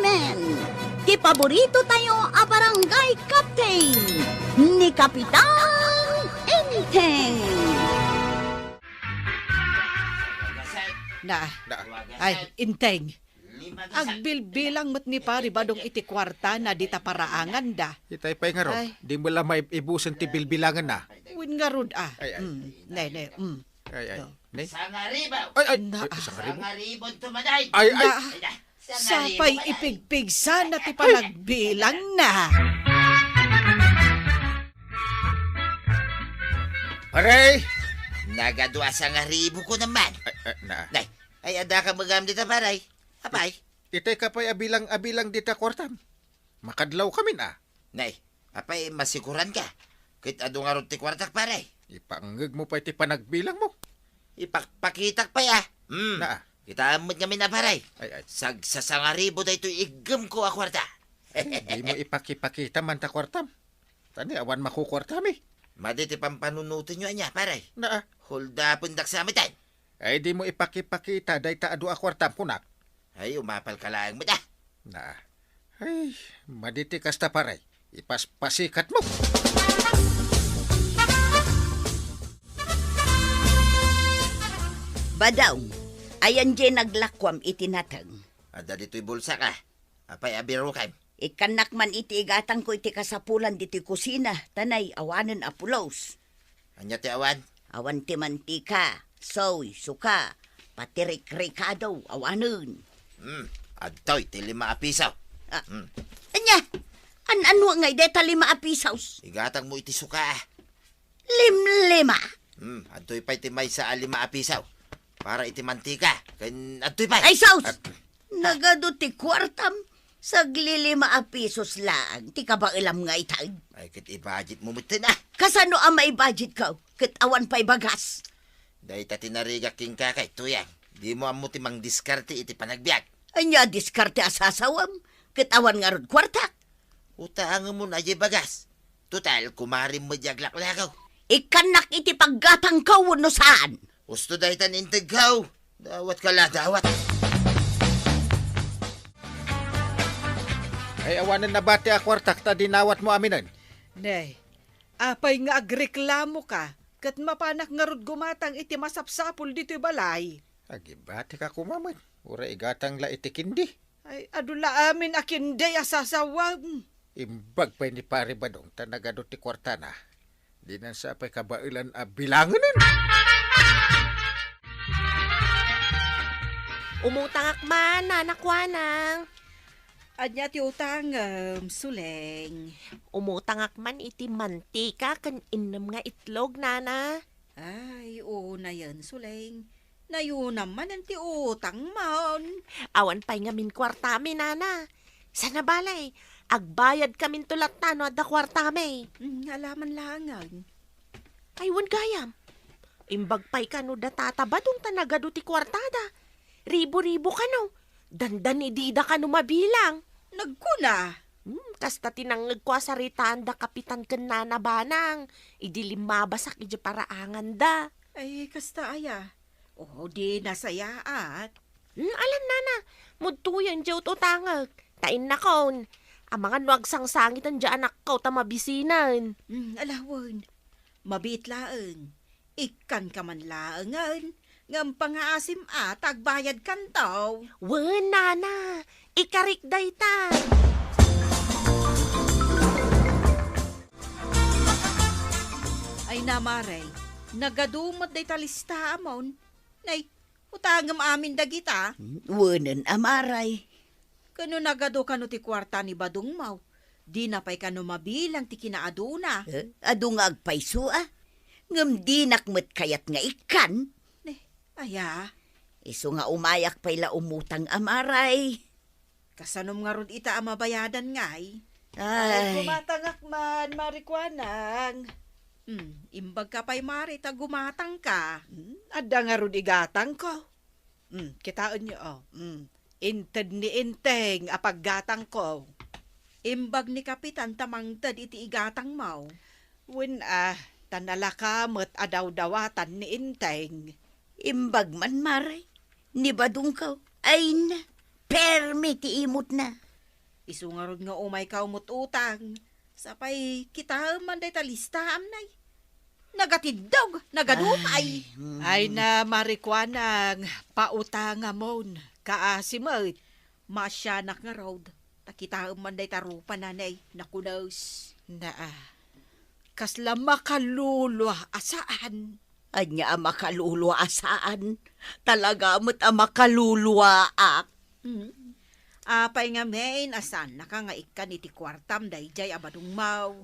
krimen. Ti paborito tayo a barangay captain ni Kapitan Enteng. Na, ay, Inteng. Agbilbilang mo't ni pari badong iti kwarta na di ta paraangan da. Itay pa'y nga ro, Ay. di mo lang may ibusan ti bilbilangan na. Win nga rod Ay, ay. Ne. Ay, ay. Ne? Sangaribaw. Ay, ay. Na- Isang ribo. Sangaribon tumaday. Ay, ay. Na, sapay ipigpig sana ti panagbilang na. Aray! Nagadwa sangaribo ko naman. Ay, na. Nay, ay ada ka magam dito paray. Apay. Itay ka pa'y abilang dita kwartam. Makadlaw kami na. Nay, apay masikuran ka. Kit ado nga ron ti kwartak paray. Ipangag mo pa'y ti panagbilang mo. Ipakpakitak pa ya. Na. Kita amot kami na paray. Ay, ay. Sa sangaribo da ito igam ko a kwarta. Di mo ipakipakita man ta kwartam. Tani, awan makukwartam eh. Maditi pampanunutin nyo anya paray. Na. Hulda pundak sa amitan. Ay, di mo ipakipakita day ta adu a kwartam kunak. Ay, umapal ka lang mo da. Na. Ay, maditi kasta paray. Ipaspasikat mo. Badaw, ayan dyan naglakwam itinatag. Ada dito'y bulsa ka. Apay abiro ka. Ikanak man iti igatang ko iti kasapulan diti kusina. Tanay, awanan apulos. Anya ti awan. Awan ti mantika, soy, suka, patirik-rikado, awanan. Adtoy ti 5 pisaw. Anya, ano ngay deta 5 pisaws? Igatang mo iti suka. Limlima. Adtoy pa'y ti may sa 5 pisaw. Para iti mantika. Kan adtoy pa'y. Ay, saus! Nagado ti kwartam. Sagli 5 pisos lang. Ti ka ba ilam nga itag? Ay kit i-budget mo mutin ah. Kasano ang may budget ka? Kat awan pa'y bagas. Dahil ta tinariga king kakay tuyang. Di mo amo ti mang diskarte iti panagbiag. Anya diskarte asasawam. Kat awan nga rod kwartak. Utaang mo na di bagas. Total, kumarin mo jaglaklakaw. Ikanak iti paggatang ka no saan? Gusto dahil tan intigaw. Dawat ka la, dawat. Ay, awanan na bati a kwartak ta dinawat mo aminan. Ne, apay nga agreklamo ka. Kat mapanak nga rod gumatang iti masapsapul dito balay. Agibati ka kumaman. Ura igatang la itikindi. Ay, adula amin akin day asasawam. Imbag pa ni pare badong tanagado ti kwarta na. Di na sa pa'y kabailan a bilanganan. Umutangak man, nanakwanang. Anya ti utang, suleng. Umutangak man iti mantika kan inom nga itlog, nana. Ay, oo na yan, suleng. Nayo naman ang ti utang man. Awan pa'y nga min kwartami, nana. Sana balay, agbayad kamin tulat tano at da kwartami. Alaman langan. Ay, wan gayam. Imbag pa'y kano da tatabadong tanagado ti kwartada. Ribo-ribo kano. Dandan idida kano mabilang. Nagkuna. Kasta tinangag ko saritaan da kapitan ken nana banang. Idi limabasak iji paraangan da. Ay, kasta aya. Oh, di nasayaat. Alam nana, mudtuyan jawt utangag. Tain na kon. Ang mga nuwag sangsangit ang dyan anak ko tamabisinan. Alawan. Mabitlaan. Ikan ka man laangan. Ngam pangaasim agbayad kan taw. Wen nana, ikarik dayta. Ay namaray, nagadumot day talista amon. Nay, utangam amin dagita. Wanan amaray. Kano nagado kano ti kwarta ni Badong Mau. Di na pa'y kano mabilang ti kinaaduna. Ado nga agpayso Ngam di nakmet kayat nga ikan. Aya, Iso nga umayak pa'y la umutang amaray. kasanom nga ron ita amabayadan ngay. Ay, Gumatangak man, marikwanang. Imbag ka pa'y mari, ta gumatang ka. Ada nga ron igatang ko. Kitaan niyo, Inted ni inteng, apaggatang ko. Imbag ni kapitan tamangtad iti igatang mau. Win tanalakamot adaw-dawatan ni inteng. imbag man maray. Ni badong ka. Ay na, permi ti imot na. Isungarod nga umay ka umut-utang. Sapay kita man day talista amnay. Nagatidog, nagadupay. Ay na marikwanang pautanga mon. Kaasimot. Masyanak nga road. Takita man day tarupa nanay. Nakunos. Kasla makalulwa asaan. Anya ang makaluluwa asaan. Talaga mo't ang makaluluwa ak. Apay nga main asan nakangaikan iti kwartam dayjay abadong mau.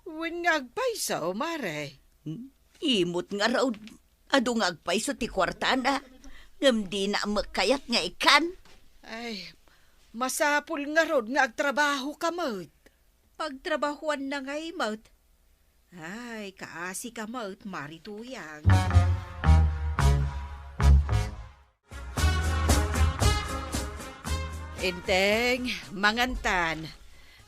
Wen nga agpaysaw, mare. Imot nga raw. Ado nga agpayso ti kwartana. Ngam di na makayat nga ikan. Ay, masapul nga rod nga agtrabaho ka mo't. Pagtrabahuan na ngay maut. Ay, kaasi ka maut marituyang. Enteng, mangantan.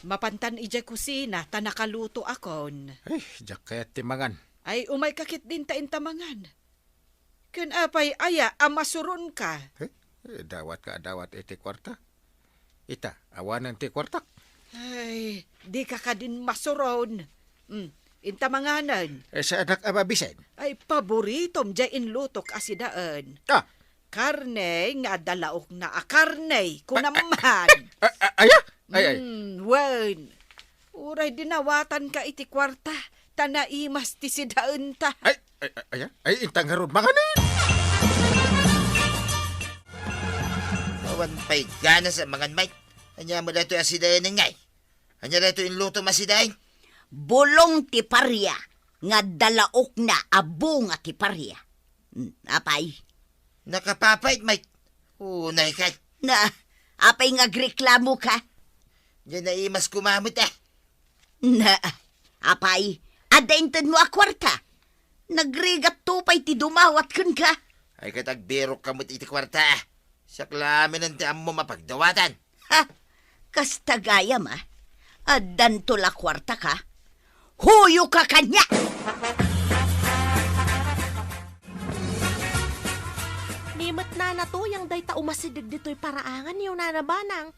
Mapantan ija kusina ta nakaluto akon. Ay, jak kaya timangan. Ay, umay kakit din ta intamangan. Ken apay aya amasuron ka. Dawat iti kwarta. Ita, awanan ti kwartak. Ay, di ka ka din masuron. Intamanganan. Sa anak ababisen. Ay, paboritom dya inlutok asidaan. Ah, Karne nga dalaok na karne kunaman. aya? Ay. Wen. Uray dinawatan ka iti kwarta. Tanaimas ti sidaan ta. Ay, intang harod manganin. Awan pa'y gana sa mga mate. Anya mo dato asidayan ngay. Anya dato inluto masidayan. Bulong ti parya. Nga dalaok na abo nga ti parya. Apay. Nakapapait, mate. Unay ka. Na, apay nga agreklamo ka. Diyan na imas kumamot Na, apay, adaintan mo a kwarta. Nagrigat tupay ti dumawat kun ka. Ay katagbiro kamot iti kwarta. Saklamin ang tiyan mo mapagdawatan. Ha, kastagaya ma. Adan tula kwarta ka. Huyo ka kanya! Nimot na natuyang day ta umasidig dito'y paraangan yung nanabanang.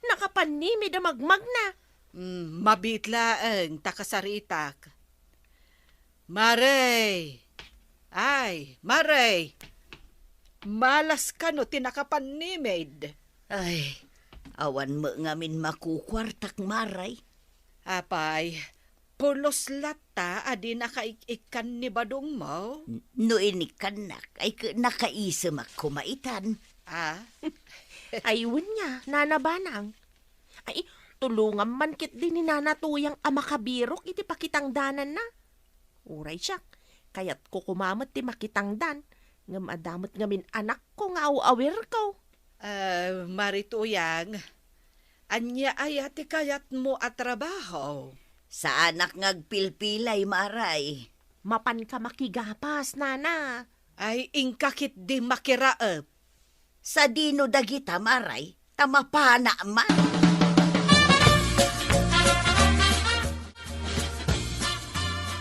Nakapanimid a magmag na. Mabitlaang takasaritak. Maray! Ay, Maray! Malas ka no tinakapanimid. Ay, awan mo ngamin makukwartak maray. Apay, pulos lata adi nakaikikan ni badong mo. No inikanak ay nakaisam ak kumaitan. Ayun niya, nanabanang. Ay, tulungan man kit din ni nanatuyang amakabirok iti pakitang danan na. Uray siyak, kayat ko kumamot ti makitang dan. Ngam adamot ngamin anak ko nga awir ko. Marituyang, anya ayati kayat mo at trabaho. Sa anak ngagpilpilay maray. Mapan ka makigapas, nana. Ay ingkakit di makiraep. Sa dino dagita maray, tamapana man.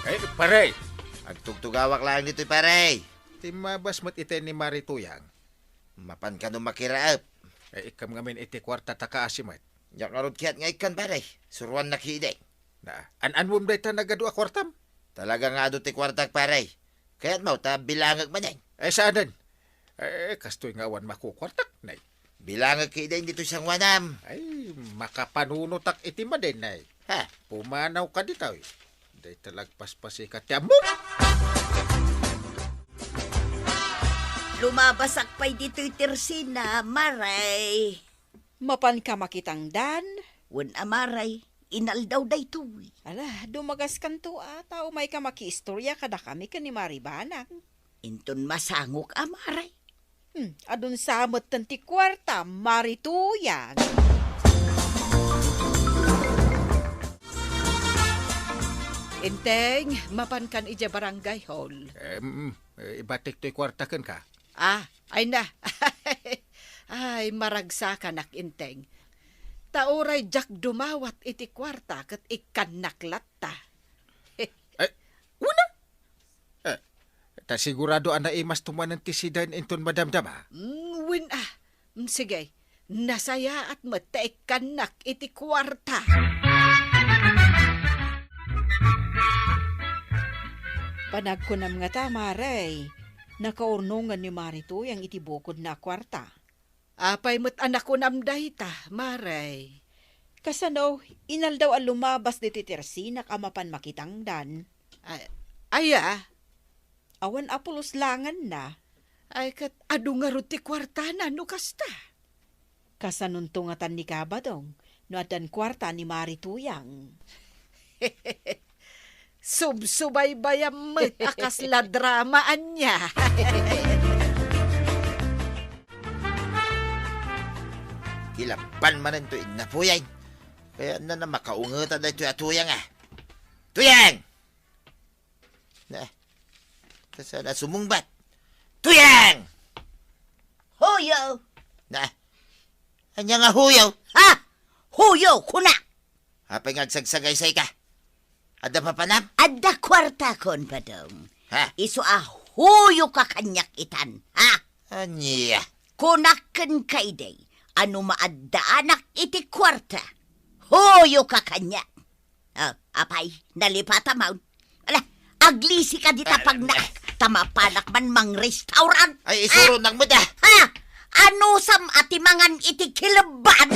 Ay, pare. Agtugtugawak lang dito'y pare. Timabas mo't ite ni Marituyang. Mapan ka no makiraap. Ay, ikam ngamin iti kwarta takaasimot. Yak narod kiyat nga ikan pare. Suruan na kiide. Na, an-anwom day ta nagadu a kwartam. Talaga nga do ti kwartak pare. Kaya't mau ta bilangag manay. Ay, saanan? Ay, kastoy nga awan makukwartak, nay. Bilangag kiide dito siyang wanam. Ay, makapanunutak iti maden, nay. Ha? Pumanaw ka ditaw, eh. Day talagpaspasi ka tiyamo. Lumabasak pa'y dito'y tersina, maray. Mapan ka makitang dan. Wan amaray, inaldaw day tuy. Ala, dumagas kanto tao may ka makiistorya kada kami ka ni Maribanang. Inton masangok amaray. Adun samot tanti kwarta, Marituyang. Inteng, mapan kan ija barangay hall. Ibatik to'y kwartakan ka. Ay na. Ay, maragsakan nak inteng. Tauray jak dumawat iti kwarta kat ikan naklatta. Una? Ta sigurado ana imas tumanan ti sidan inton madamdama. Win sige. nasaya at mataik kanak iti kwarta. Panagkunam nga ta, Maray. Nakaurnungan ni Marito yung itibukod na kwarta. Apay mo't anak ko namday ta, Maray. Kasano, inal daw ang lumabas di titirsinak amapan makitangdan. Aya, awan apulos langan na. Ay kat adu nga ruti kwarta na no kasta. Kasanuntungatan ni Kabadong, no adan kwarta ni Marituyang. Subsubaybayam mo, akasla dramaan niya. Kilapan man ito inapuyay. Kaya na makaungatan na ito atuyang Tuyang! Na, kasana sumungbat. Tuyang! Huyo! Na, anya nga huyaw. Ha? Huyo, kuna! Hapay ngagsagsagay-say ka. Ada pa panam? Adda kwarta kon, Badong. Ha? Iso huyo ka kanyak itan, ha? Anya? Kunaken kay day, ano maadda anak iti kwarta. Huyo ka kanyak. Apay, nalipata maun. Ala, aglisi ka dita pag tamapanak man mang restaurant. Ay, isuro ng muda. Ha? Ano sam atimangan iti kilaban?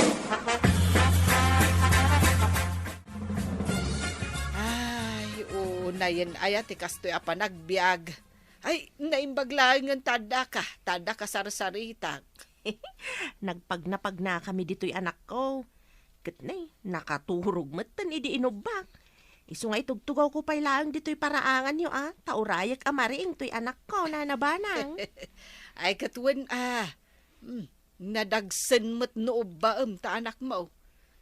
Na yan ayat ikastoy apa nagbiag. Ay, naimbaglaan ng tada ka sarsaritak. Nagpagnapag na kami dito'y anak ko. Katnay, nakaturog matan idi inubak. Iso nga itugtugaw ko pa'y lang dito'y paraangan nyo taurayak amariing to'y anak ko na nabanang. Ay katwan nadagsan mo't noob baam ta anak mo.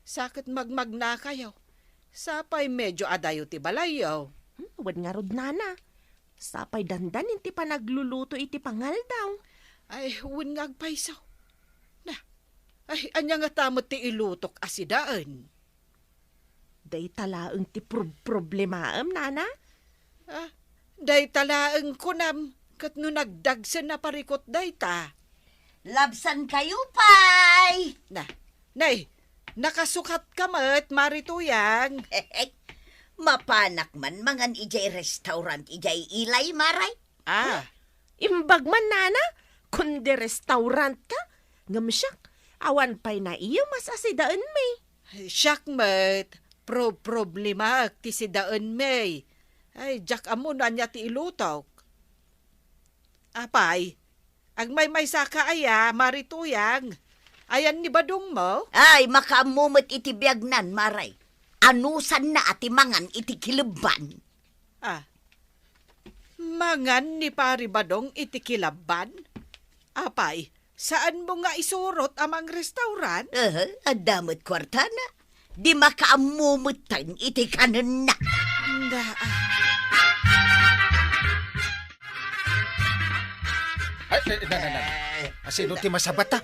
Sakit magmagna kayo. Sapay medyo adayo ti balayaw. Wan nga rod nana. Sapay dandan inti pa nagluluto iti pangal daw. Ay, wan nga agpaisaw. Na, ay, anya nga tamot ti ilutok asidaan. Day talaang ti problemaam, nana. Day talaang kunam, kat no nagdagsan na parikot day ta. Labsan kayo, pay! Nay, nakasukat ka mat, Marituyang. Mapanak man mangan ijay restaurant ijay ilay, Maray. Imbag man, nana. Kundi restaurant ka. Ngamsyak, awan pa'y na iyo mas asidaan may. Siyak mat, problema ti sidaan may. Ay, jak amo na niya ti ilutok. Apay, ang may saka aya, Marituyang. Ayan ni Badong mo? Ay, makaamumot iti biyagnan, Maray. Anusan na atimangan iti kilaban. Mangan ni Pari Badong iti kilaban? Apay, saan mo nga isurot amang restaurant? Adamot kwarta na. Di makaamumutan iti kanan na. Ay, sino ti masabata?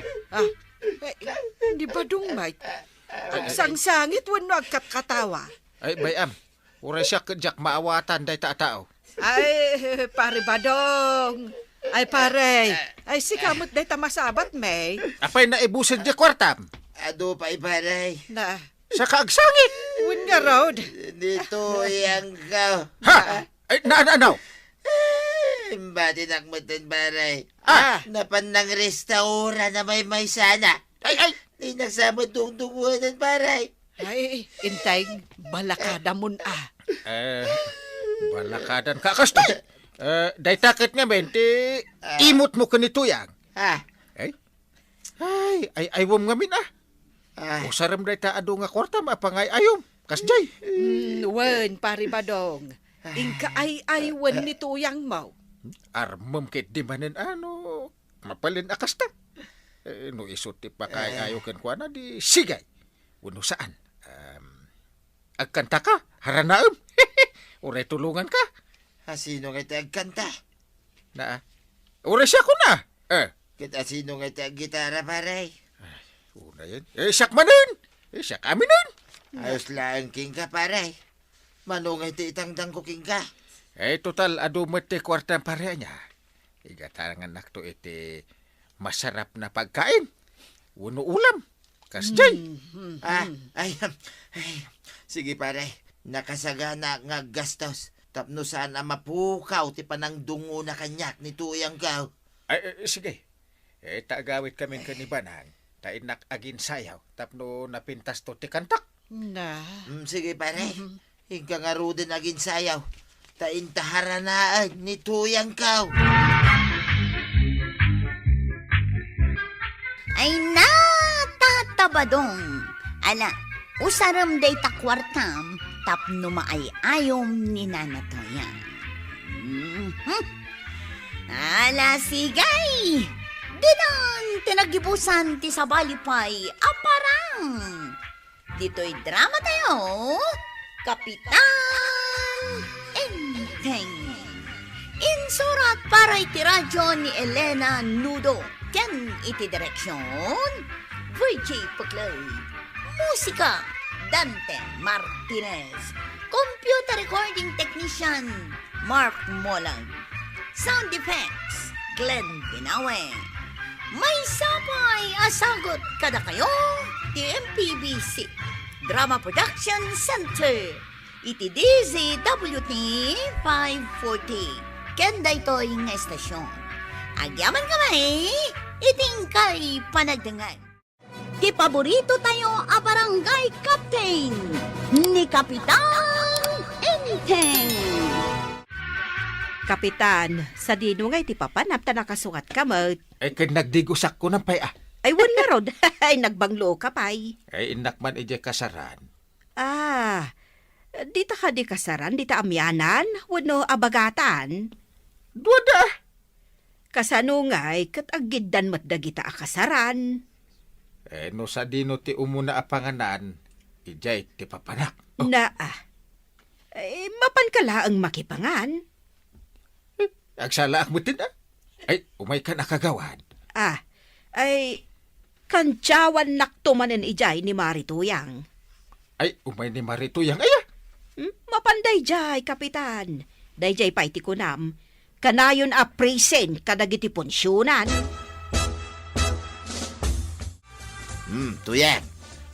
Di Badong, Mike? Ang sangsangit, wano agkatkatawa. Ay, bayam. Uray siya kadyak maawatan day tao. Ay, Pari Badong. Ay, pare. Ay, sikamot day tamasabat, may. Apay na ibusin di kwartam. Ado pa iparay. Na, Sa kaagsangit. win nga road. Dito yang ka. Ha? Ay, naanaw. Imbati nakmutan paray. Napan ng restaurant na may sana. Ay. Di nagsamot tungtungunan paray. Ay, intay, balakada mun Balakadan ka kasto. Day takit nga benti. Imot mo kanito yang. Ay, aywom nga min Usaram day taado nga kwarta mapangay ayom. Kasjay. Wen, Pari Badong. Ingka ay wen ni tuyang mo. Armam kit di manin mapalin akasta. No isuti pa kay ayo ken kuana di sigay. Uno saan? Agkanta ka, haranaem. Uray tulungan ka. Sino nga ito agkanta? Uray siya ko na. Kita sino nga ito gitara paray? Una yan. Siyak manin. Siyak aminin. Ayos lang king ka paray. Manong ito itangdang ko king ka. Total adumet ti kwarta pareha niya. Igatangan nakto iti masarap na pagkain. Uno ulam. Kasjay. Ay, sige pare, nakasagana nga gastos. Tapno sana mapukaw ti panang dungo na kanyak ni tuyang kaw. Ay, sige. Taagawit kami kanibanang. Tainak agin sayaw. Tapno napintas to ti kantak. Na. Sige pare, hingga nga rudin agin sayaw. Taintaharanaan ni tuyang kaw. Ay natatabadong. Ala, usaram day takwartam, tapno maayayom ni nanatoyan. Ala, sigay! Dinan, tinagibusan ti sabalipay, aparang. Dito'y drama tayo, Kapitan Enteng. Insurat para iti radyo ni Elena Nudo. Yan iti direksyon, Virgie Puclay. Musika, Dante Martinez. Computer recording technician, Mark Molang. Sound effects, Glenn Binawe. May sapay asagot kada kayo, TMPBC. Drama Production Center. Iti DZWT 540. Kenda ito'y nga estasyon. Agyaman kami, iting kay panagdangan. Ti paborito tayo a barangay captain ni Kapitan Enteng. Kapitan, sa dino nga iti papanap ta nakasukat ka mo. Ay, nagdigusak ko ng paya. Ay, wan nga rod. Ay, nagbanglo ka pa'y. Ay, inak man ije kasaran. Dita ka di kasaran, dita amyanan, wano abagatan. Duwada! Kasano nga'y katagiddan mat dagita a kasaran. No sa dino ti umuna apanganan, ijay ti papanak. Mapan ka laang makipangan. Agsala akmutin Ay, umay ka nakagawan. Kantsawan naktumanen ijay ni Marituyang. Ay, umay ni Marituyang aya. Mapanday jay, Kapitan. Dayjay pa iti kunam. Kanayon a present kadagiti ponsyonan. Tuyang.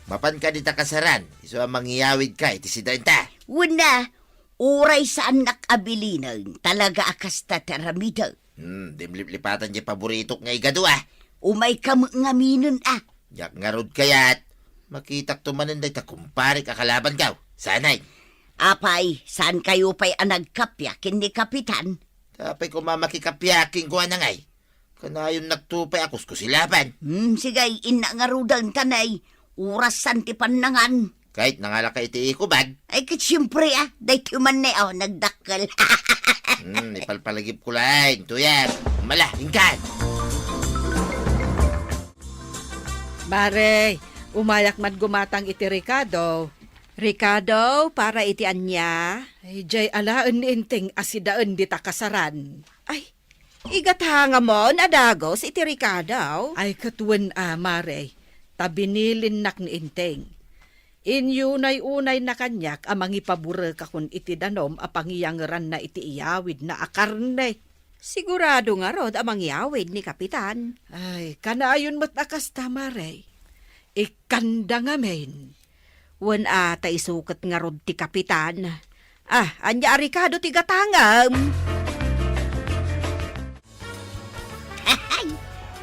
Mapan ka dita kasaran. Iso ang mangyawid ka, iti si Danta. Una, uray sa anak abilinan, talaga akas tataramida. Dimlip-lipatan di paboritok nga igado Umay ka ngaminon Yak nga rod kayat. Makitak tumanin day ta kumpare kakalaban kaw. Sanay. Apay, saan kayo pa'y anagkapyakin ni Kapitan? Tapay ko mamakikapyaking ko ngay. Kanayon nagtupay akos ko silaban. Sigay, ina nga rudang tanay, urasan ti panangan. Kahit nangala ka iti ikubag. Ay, siyempre day tuman na nagdakkel. Ipalpalagip ko lang, tuyang. Mala, hinggan. Mare, umayak man gumatang iti Ricardo. Ricardo, para iti anya. Ay, jay alaan ni Enteng asidaan di takasaran. Ay, igatanga mo, nadagos iti Ricardo. Ay, katuan Mare. Tabinilin nak ni Enteng. Inyunay-unay na kanyak amang ipabura ka kun iti danom apangiyangran na iti iyawid na akarne. Sigurado nga rod amang iyawid ni Kapitan. Ay, kanayon mo't akas Mare. Ikanda nga men. Wan ata isukat nga rod ti Kapitan. Anya Ricardo ti gatangam.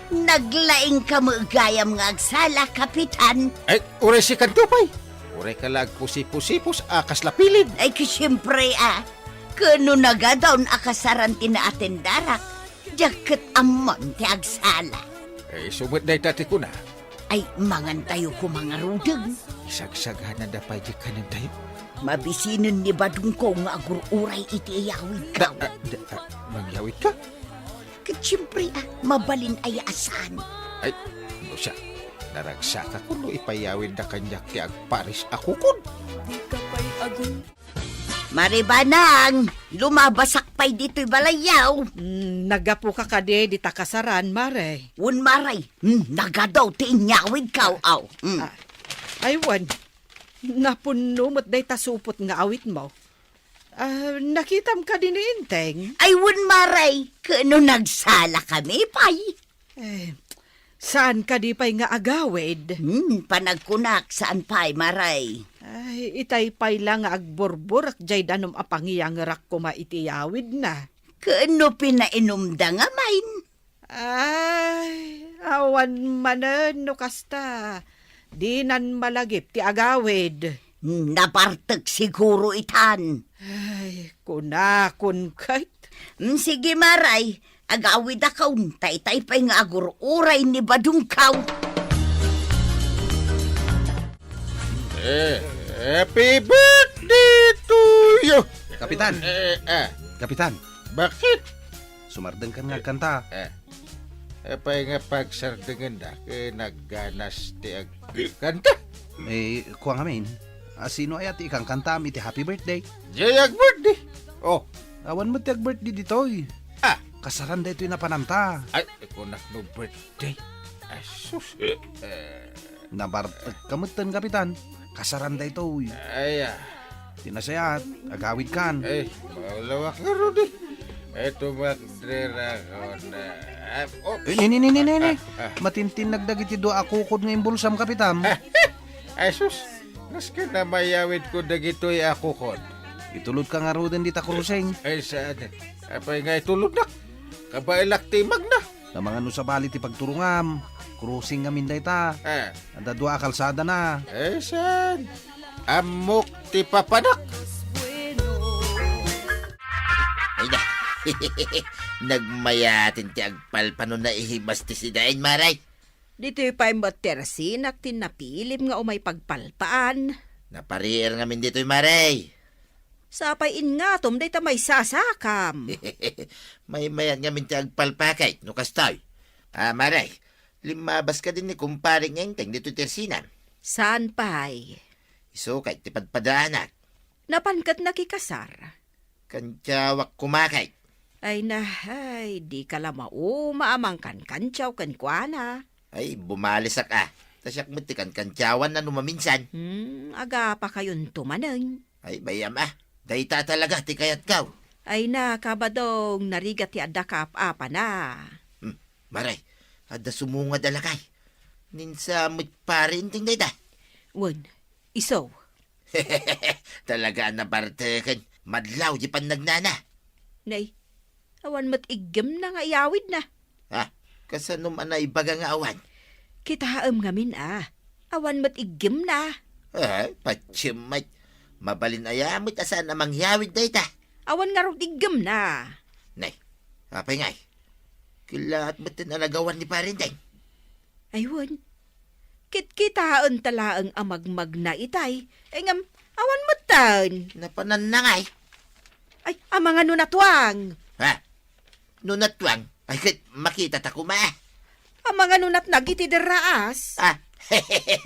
Naglaing ka mo gayam nga agsala, Kapitan. Ay, uray si kantupay. Uray ka lag pusipusipus akas lapilid. Ay, siyempre kano nagadaon akasaran tinaaten darak. Jaket amon ti agsala. Ay, sumot day tati ko na. Ay, mangan tayo ko mga rudeng. Isagsagana da pa di kanin tayo. Mabisinan ni Badung ko nga agururay iti iyawid ka. Mangyawid ka? Siyempre mabalin ay asan. Ay, no siya. Naragsaka ko no ipayawid na kanyak ti agparis ako kun. Maribanang, lumabasak pa'y dito'y balayaw. Nagapo ka kade di takasaran, Mare. Un maray, nagadaw ti inyawid ka, aw. Aywan, napuno mo't day tasupot nga awit mo. Nakitam ka din ni Enteng. Ay, un maray, kano nagsala kami, pay. Saan ka di pa'y nga agawid? Panagkunak saan pa'y maray. Ay, itay pa'y lang nga agborbor ak jay danom apangiyang rak ko maitiyawid na. Kaano pinainomda nga main? Ay, awan manen no kasta. Di nan malagip ti agawid. Napartag siguro itan. Ay, kunakon kayt. Sige maray, agawid akaw, tay-tay pa'y nga agururay ni Badungkaw. Happy birthday to you! Kapitan, Kapitan, Bakit? sumardeng kan nga kanta. Apay nga pagsardengan da, nagganas ti kanta. Kuwang amin, sino ay ati ikang kanta mi ti happy birthday? Jayag birthday. Oh, Awan mo ti ag birthday ditoy. Kasaran da ito'y napanamta. ay, kunak no birthday. Asus. Nabartag kamutan, Kapitan. Kasaran da ito'y. Ay, Tinasayat, agawid kan. maulawak nga ron eh. Ito magdrera ko na. Oh, Ni. Matintin nagdagiti do ako kod nga imbulsam, Kapitan. Asus. Naski na mayawid ko dagitoy ako kon. Itulod ka nga roden di ta kruseng. Ay, saan? Apay nga itulog na. Kabailak timag na. Na mga no sa bali ti pagturungam. Kruseng nga minday ta. Anda dua kalsada na. Ay, saan? Amok ti papanak. Ay na. Nagmayatin ti agpalpano na ihibas ti sidain, maray. Dito'y pa'y matersin at tinapilim nga umay pagpalpaan. Naparier ngamin dito'y maray. Sapayin nga tom, day ta may sasakam. May mayan ngamin ti agpalpakay, no kastoy. Maray, limabas ka din ni kumparing ngenteng dito'y tersinan. Saan pa'y? Iso kay ti padpadaanak. Napankat nakikasar. Kantiyawak kumakay. Ay nahay, di ka lamao maamangkan kantyaw kankwana. Ay, bumalisak Tasyak mo ti kantyawan na numaminsan. Aga pa kayon tumanang. Ay, bayam Dayta talaga ti kayat kaw. Ay na, kabadong narigat ti adda kaap-apa na. Maray, ada sumunga dalakay. Ninsa mo't parin ting dayta. Wan, iso. Talaga na bartekan. Madlaw di pan nagnana. Nay, awan mat igem na nga iyawid na. Kasanum anay baga nga awan. Kitaam ngamin awan mat igem na. Patsimay. Mabalin ayamit asan na mangyawid dayta. Awan nga rog igem na. Nay, apay ngay. Kilaat mo tinalagawan ni parin day. Aywan, kitkitaan talaang amagmag na itay. Ay ngam, awan matan. Napanan na ngay. Ay, amang ano natwang. Nunatwang. Ay, makita ta kuma. Amang ano nat nagitideraas.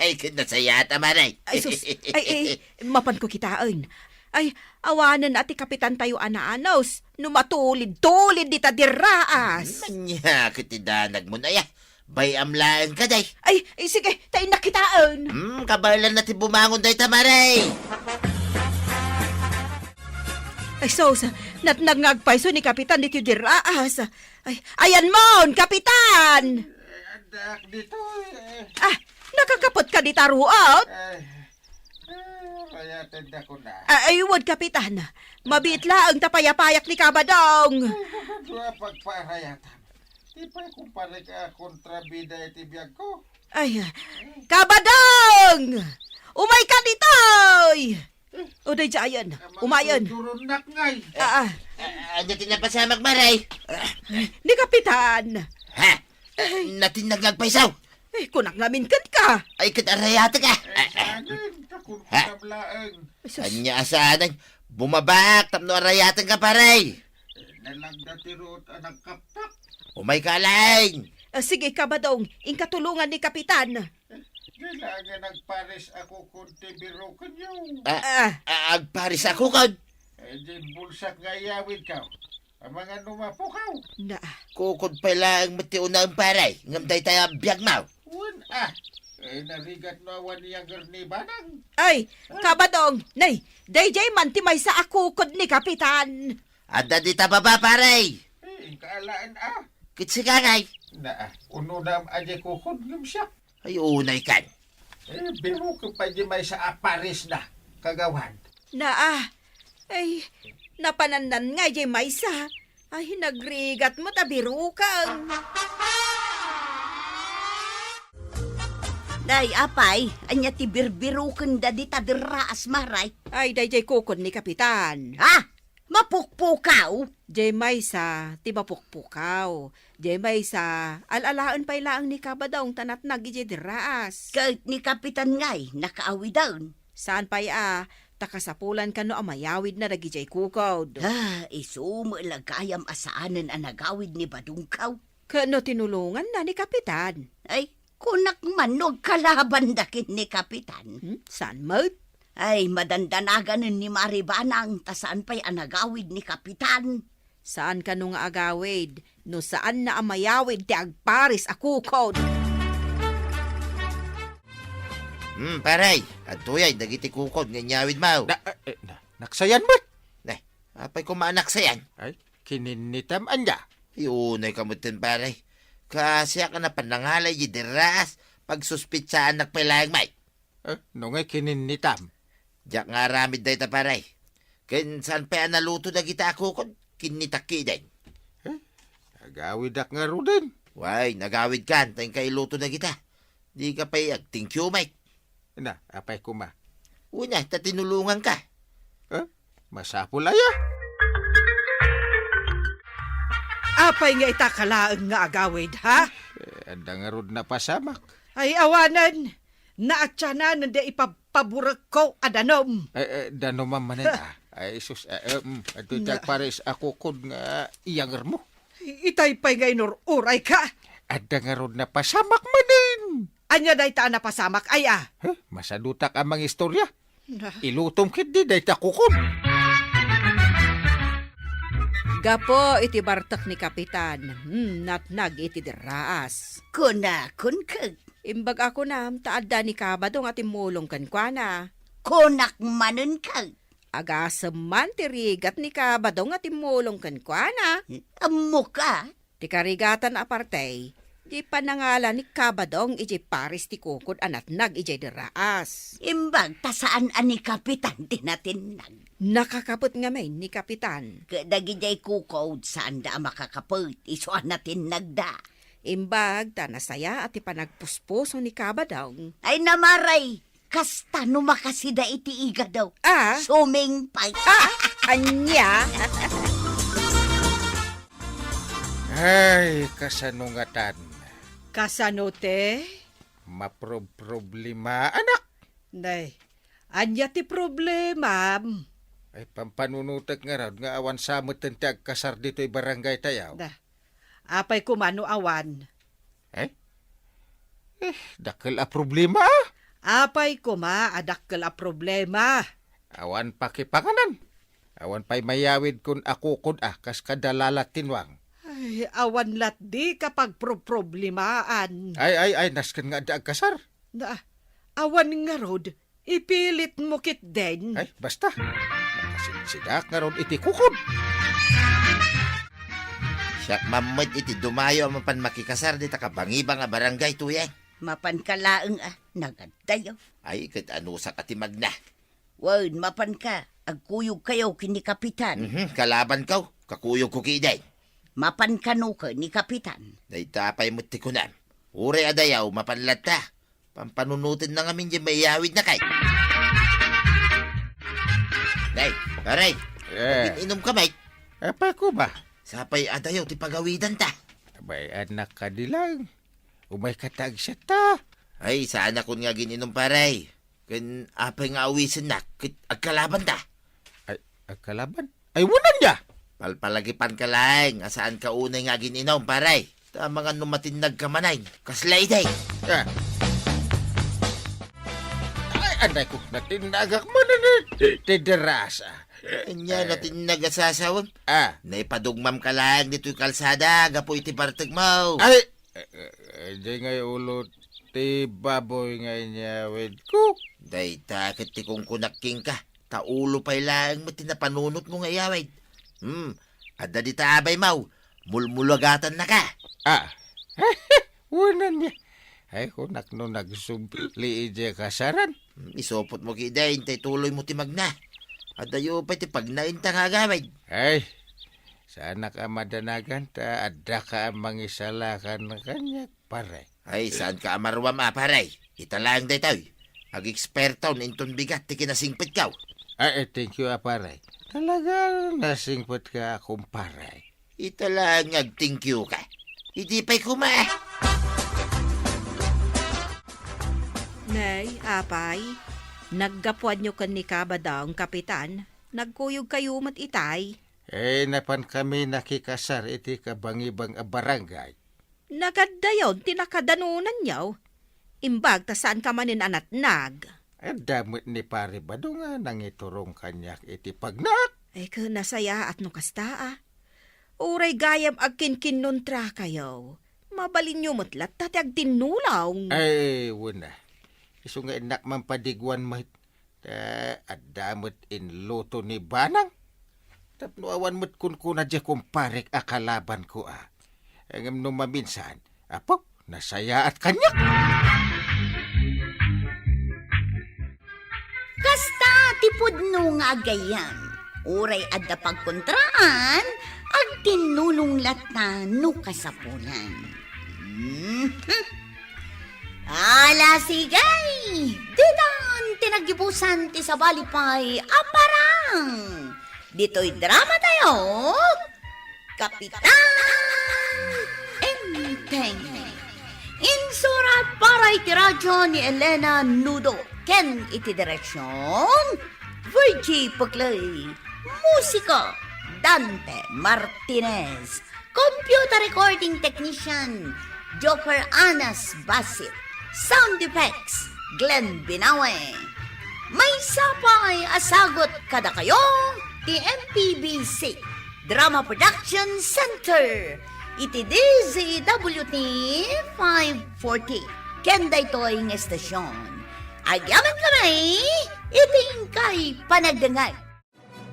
Ay, kinasayata maray. Ay, sus. Ay, mapan ko kitaan. Ay, awanan ati kapitan tayo anaanos. Numatulid-tulid dita diraas. Manya, kitidanag mo na ya. Bayamlaan ka day. Ay, sige, tayo nakitaan. Kabalan natin bumangon day tamaray. Ay, sos, nagpaiso ni kapitan dito diraas. Ay, ayan mon, kapitan! Adak dito Nakakapot ka di taruot? Kaya tenda ko na. Ay, wad kapitan. Mabit lang tapayapayak ni kabadong. Dua pagparayatan. Di pa kumpare ka kontrabida iti biyag ko. Ay, kabadong! Umay ka ditoy! O, day jayan. Umayon. Turunak ngay. Ano tinapasamag maray? Ni kapitan. Natin naglagpaisaw. Ay, kunak namin kat ka. Ay, katarayata ka. Sanin, takulkulamlaang. Anya asanan. Bumabak, tapno arayatan ka paray. Nalagdatirot anang kaptak. Umay ka lain. Sige, kabadong. Ingkatulungan ni kapitan. Kailangan nagpares ako kunti biro kanyo. Agparis ako kod. Di bulsak nga yawid ka. Ang mga numapukaw. Na, Kukod pa lang matiuna ang paray. Ngamday tayo biyag mau. Narigat na awan niyang garni banang. ay, kabadong. Nay, dayjay man timay sa akukod ni kapitan. Ada di tababa paray. Kaalaan kitsigagay. Uno na aja kukod ng siya. Ay, unay kan. Biro ko pa di may sa Paris na, kagawan. Ay, napanandan nga, jay maysa. Ay, nagrigat mo, tabiro ka. Day, apay, anya ti birbiruken da di tadiraas maray. Ay, day kukod ni Kapitan. Ha? Mapukpukaw? Jay maysa, ti mapukpukaw. Jay maysa, alalaan pa ilaang ni Kabadong tanat nagijay diraas. Kahit ni Kapitan ngay, nakaawi daon. Saan pa takasapulan ka no amayawid na nagijay kukod. Isumulagayam asaanan ang nagawid ni Badungkaw. Kano tinulungan na ni Kapitan? Ay, kunak manog kalaban dakin ni Kapitan. Saan mo? Ay, madandanagan ni Maribanang tasaan pa'y anagawid ni Kapitan. Saan ka nung agawid? No saan na amayawid ti agparis ako kod? Paray, at tuyay, dagiti kukod, nganyawid mo. Naksayan mo? Apay kumaanak sayan. Ay, kininitam anya. Yunay kamutin, paray. Kasi ka na panangalay di deras, pagsuspitsaan nagpailayang may. Nungay kininitam. Diyak nga ramid day ta, paray. Ken saan pa naluto na kita kukod, kinitaki din. Agawid ak nga rudin. Way, nagawid kan, tayong kailuto na kita. Di ka pa'y thank you, mate. Apay kuma. Una, tatinulungan ka. Masapul aya. Apay nga itakalaang nga agawid, ha? Anda nga rud na pasamak. Ay, awanan. Naatsanan na di ipapaburak ko adanom. Danom manan Ay, sus. Ito pares ako kod nga iyangar mo. Itay pa'y nga inururay ka. Anda nga rud na pasamak manin. Anya day ta na pasamak ay Masadutak ang mga istorya. Ilutom kit di day ta kukod. Gapo iti bartak ni Kapitan. Natnag iti deraas. Kun kag. Imbag ako na, taadda ni Kabadong at imulong kan kwa na. Kunak manen kag. Agasam man tirigat ni Kabadong at imulong kan kwa na. Amo ka? Ti karigatan apartay, di panangala ni Kabadong iji paris ti kukod anat nag iji deraas. Imbag tasaan ani Kapitan tinatinag. Nakakapot nga may ni Kapitan. Kadagijay kukod saan da makakapot. Isuan natin nagda. Imbag ta nasaya at ipanagpuspuso ni Kabadong. Ay namaray. Kasta no makasida iti iga daw. Suming pay. Anya? Ay, kasanungatan. Kasanote? Problema, anak. Nay, anya ti problema. Ay, pampanunutek nga raw, nga awan sa matentag kasar dito'y barangay tayaw. Apay kumano awan. Dakil a problema. Apay kuma adakkel a problema. Awan pakipanganan. Awan pa'y mayawid kun ako kud kas kadalalat tinwang. Ay, awan lat di kapag problemaan. Ay, nasken nga daag kasar. Awan nga rod, ipilit mo kit den. Ay, basta. Makasidak nga rod iti kukod. Siyak mamad iti dumayo ang mapan makikasar di takabangiba nga barangay tuyay. Mapan kalaeng nagadayo. Ay, kat ano sa katimag na. Wan, mapan ka. Agkuyog kayo kini Kapitan. Kalaban kaw, kakuyog ko kiday. Mapan kano ka ni Kapitan. Daytapay mo tikunan. Ure adayaw, mapanlat ta. Pampanunutin na ngamin yung mayawid na kay. Day, karay. Inom ka, mate. Apa ko ba? Sapay adayaw, ti pagawidan ta. Abay, anak ka dilang. Umay katag siya ta. Ay, saan ako nga gininom paray. Kan apay nga awisin na, agkalaban ta. Ay, agkalaban? Ay, wunan niya. Palpalagipan ka lang, asaan ka unay nga gininom paray. Ta mga numatinag ka manay, kaslay day. Ay, anay ko, natinagak mo na tiderasa. Anya natinag asasawon. Naipadugmam ka lang dito'y kalsada, gapo iti partag mo. Ay, di ngay ulot ti baboy ngay nyawid ko. Day takit ti kung kunaking ka. Taulo pa'y lang mo tinapanunot mo nga yawid. Ada di taabay mau. mulmulagatan na ka. Una niya. Ay, kung nagsubli ije kasaran. Isopot mo kiday, hintay tuloy mo timag na. Adayo pa ti pagnainta nga gamay. Ay, sana ka madanagan ta, adda ka ang mangisalakan na kanya, pare. Ay, saan ka amarwam paray? Italang day tayo. Ag-eksperto na inton bigat ti kinasingpit ka. Ay, thank you, pare. Talaga nasingpot ka akong pare. Italang ag-thank you ka. Hindi pa'y kuma. Nay, apay, naggapuan nyo kan ni Kabadaong kapitan. Nagkuyog kayo mat itay. Napan kami nakikasar iti kabangibang barangay. Nagadayon, tinakadanunan nyaw. Imbag ta saan ka manin anatnag. Damot ni pare badunga nang iturong kanyak iti pagnak. Ay ka nasaya at nukasta Uray gayam agkin nuntra kayo. Mabalin nyo matlat tati ag tinulaw. Ay, wala. Iso nga inak man padigwan mahit. Adamot in luto ni Banang. Tapno awan mo't kun dya kumparek akalaban ko Ang maminsan, apo, nasaya at kanya. Kasta tipod no nga gayam. Uray adda pagkontraan, ag tinulong lata no kasapulan. Ala sigay! Didan tinagibusan ti sa balipay aparang! Dito'y drama tayo, Kapitan Enteng. Insurat para iti radyo ni Elena Nudo. Ken iti direksyon, Virgie Puglay. Musika, Dante Martinez. Computer recording technician, Joker Anas Basit. Sound effects, Glenn Binawe. May sapay asagot kada kayo, ti MPBC Drama Production Center. Iti DZWT 540. Kenda ito'y ng estasyon. Agyaman kami, iting kay panagdangay.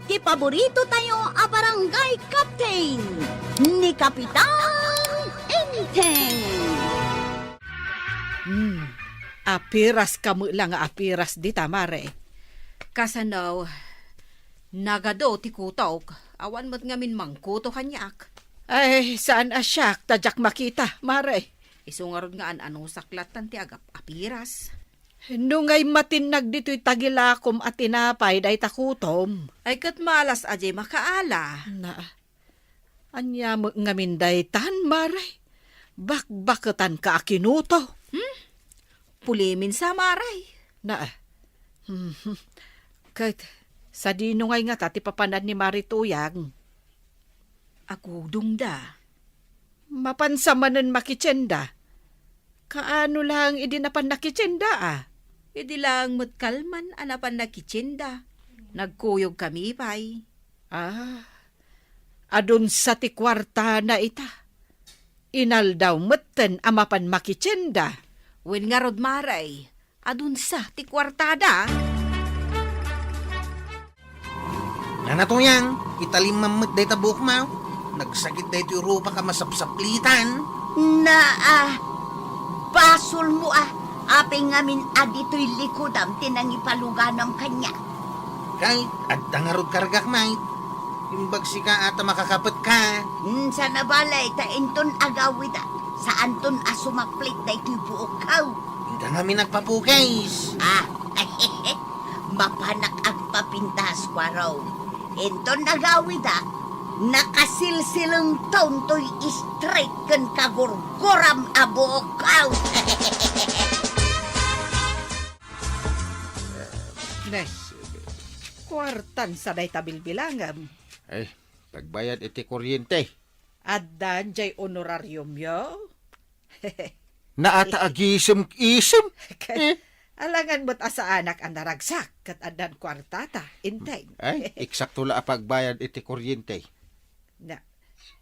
Ti paborito tayo a barangay captain ni Kapitan Enteng. Apiras kamu lang apiras di tamare. Kasanaw, nagado ti kutok. Awan mo't ngamin mangkuto kanyak. Ay, saan asyak tadyak makita, mare? Isungarod nga anong saklatan ti agap apiras. Nungay matinag dito'y tagilakom at tinapay day takutom. Ay kat malas ajay makaala. Anya mo ngamin day tan, mare? Bakbaketan ka akinuto. Pulimin sa maray. Kahit sa dinungay nga tati papanad ni Marituyang. Ako dungda. Mapansamanan makitsenda. Kaano lang idi napan nakitsenda Idi lang matkalman anapan nakitsenda. Nagkuyog kami pay. Adun sa ti kwarta na ita. Inal daw maten amapan makitsenda. Wen nga rod maray, adun sa ti kwartada. Nanatuyang, italim mamut day tabuk mo. Nagsakit day ti rupa ka masapsaplitan. Basol mo apeng ngamin adito'y likudam tinangipaluganam kanya. Kahit adda nga rod kargak mait. Imbagsi ka ata makakapit ka. Sa nabalay ta inton agawid saan ton asumaplit na ito'y buokaw. Hindi kami nagpapukais. Mapanak ang papintas kwa raw. Inton agawid nakasilsilang taon to'y straight kan kagurguram abuokaw. Kwartan sa day tabilbilangam. Ay, pagbayad iti kuryente. Addan jay honorarium yo. Naata agisem-isem. Alangan mo't asa anak ang naragsak kat addan kwartata. Inteng. Ay, eksakto la pagbayad iti kuryente.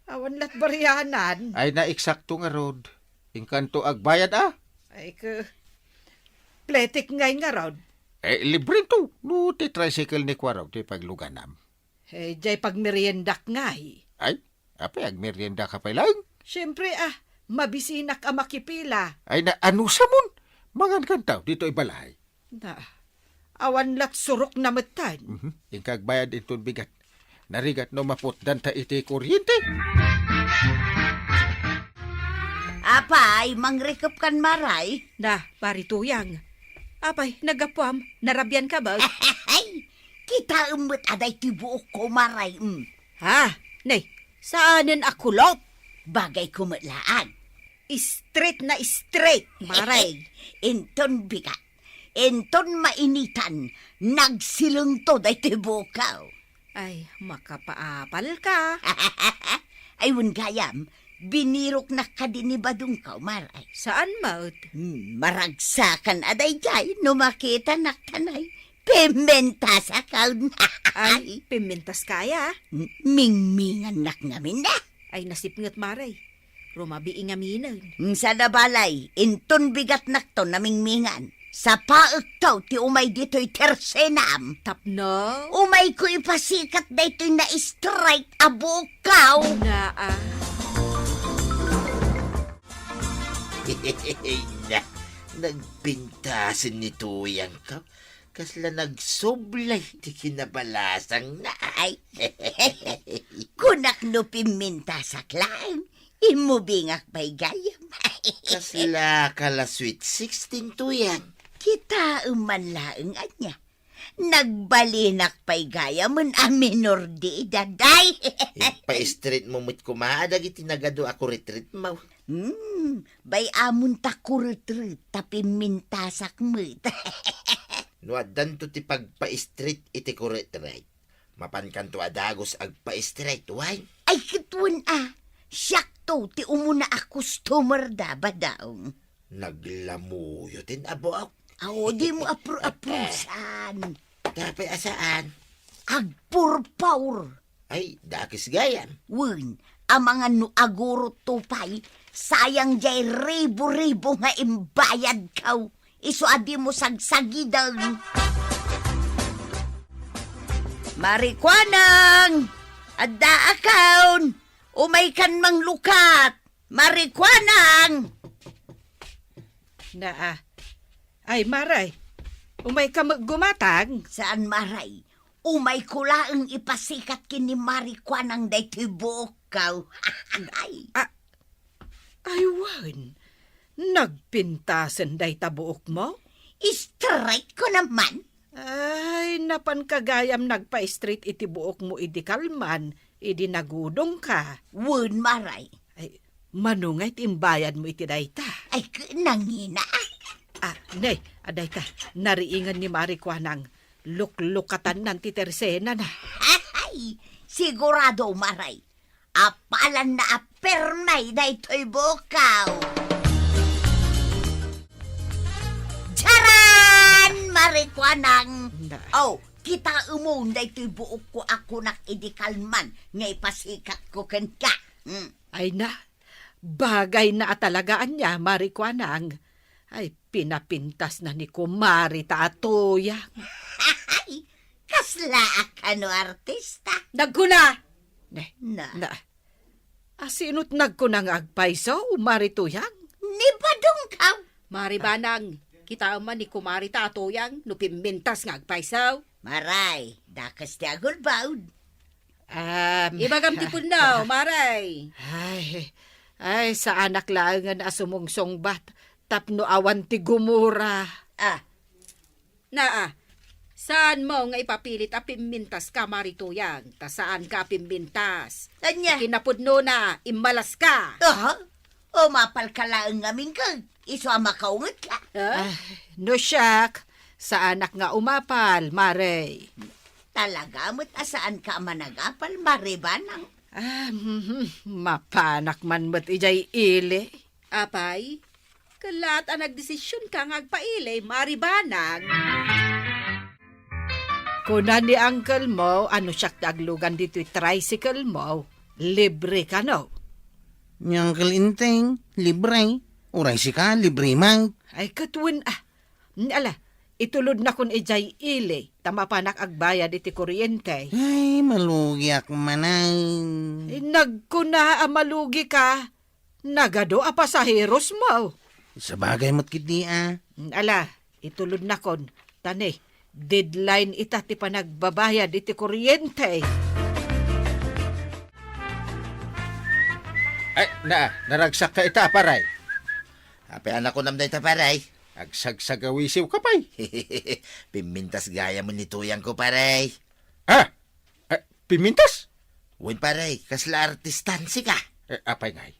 Awan lat barianan. Ay, na eksakto nga rod. Inkanto agbayad Ay pletik ngay nga rod. Libre to. No, ti tricycle ni Kwaraw, ti pagluganam. Jay pagmeriendak ngay. Ay, Apa ang merienda ka pa lang? Siyempre mabisinak ang makipila. Ay na ano sa mun? Mangan kantaw dito ibalay. Na, awan lat surok na matan. Yung kagbayad itong bigat. Narigat no mapot danta iti kuryente. Apay, mangrekap kan maray. Na, parituyang. Apay, nagapuam, narabyan ka ba? Ay, kita umot aday tibuok ko maray. Ha? Nay, saanin akulot? Bagay kumatlaan. Straight na straight, maray. Inton bigat. Inton mainitan. Nagsilong to day tibukaw. Ay, makapaapal ka. Ay, wun gayam. Binirok na ka din ni Badong ka, maray. Saan maut? Maragsakan aday jay, no makita naktanay. Pimenta sa kaun. Ay, pimintas kaya. Mingmingan nak ngamin na. Ay, nasipngat maray. Rumabi ingaminan. Sa nabalay, inton bigat nakto na mingmingan. Sa paek to, ti umay dito'y tersenam. Tapno? Umay ko ipasikat dito'y na-strike abukaw. Na, na, nagpintasin ni Tuyang ka. Kasla nagsublay, di kinabalasang na. Ay, kunak no piminta sa klaim. Imubingak pa'y gayam. Kasla kala sweet 16 Tuyang. Kita umanlaeng anya. Nagbalinak pa'y gayam a minor di daday. Pa-street mo mo't kumaadag itinagado ako retreat mo. Bay amun ta kurutrit tapi mintasak mo't. Nuadan to ti pagpa-street iti ko retreat. Mapan kanto adagos ag pa-street, why? Ay kitun siyak to ti umuna a customer da ba daw? Naglamuyo tin abo. Awo di mo apro-aprosan. Tapay asaan? Agpurpaur. Ay, dakis gayan. Wun, ang mga nuaguro tupay, sayang jay ribo-ribo nga imbayad kaw. Iso adi mo sagsagidang. Marikwanang! Adda akawn! Umay kan mang lukat! Marikwanang! na, ay, maray. Umay ka gumatang? Saan maray? Umay ko laang ipasikat kini Marikwanang day tibukaw. Ay, Ay, wan. Nagpintasan day tabuok mo? straight ko naman. Ay, napan kagayam nagpa-street iti buok mo idi kalman, idi nagudong ka. Wun maray. Ay, manungay timbayad mo iti dayta. Ay, nangina. Nay, aday ka, nariingan ni Marikwanang luklukatan ng titersena na. Ay, sigurado maray. Apalan na apernay na ito'y bukaw. Charan! Marikwanang! Oh, kita umon na ito'y buok ko ako nakidikalman ngay pasikat ko ka. Ay na, bagay na atalagaan niya, Marikwanang. Ay, pinapintas na ni Kumari Tatuyang. Ay, kasla akano artista. Nagkuna! Na. Asinot nagkunang agpaiso, Marituyang? Ni Badong kaw. Maribanang, kita man ni Kumari Tatuyang, nupimintas nga agpaisaw. Maray, dakas ti agulbawd. Ibagam tipon na, Maray. Ay, sa anak lang nga asumungsong bat, tapno awan ti gumura. Saan mo nga ipapilit a pimintas ka, Marituyang? Ta saan ka pimintas? Anya? Kinapudno na, imbalas ka. O mapal ka lang ngamin ka. Iso ang makaungat ka. No siyak, sa anak nga umapal, Maray. Talaga mo't asaan ka managapal, Maribanang. Mapanak man mo't ijay ili. Apay, kalat ang nagdesisyon ka ngagpaili, Maribanang. Kuna ni uncle mo, ano siyak daglugan dito'y tricycle mo, libre ka no? Yang kalinteng, libre. Uray si ka, libre mang. Ay, katwin Ala, itulod na kun ijay ili, tamapanak agbayad iti kuryente. Ay, malugyak manay. Nagkuna amalugi ka, nagado a pasaheros mo. Sa bagay mo't kiti Ala, itulod na kon, tani, deadline ita ti panagbabayad iti kuryente. Ay, naragsak ka ita, paray. Ape anak ko namday ta paray. Agsagsagawisiw ka pa'y. Pimintas gaya mo ni tuyang ko paray. Ha? Pimintas? Wen paray, kasla artistansi ka. Apay ngay.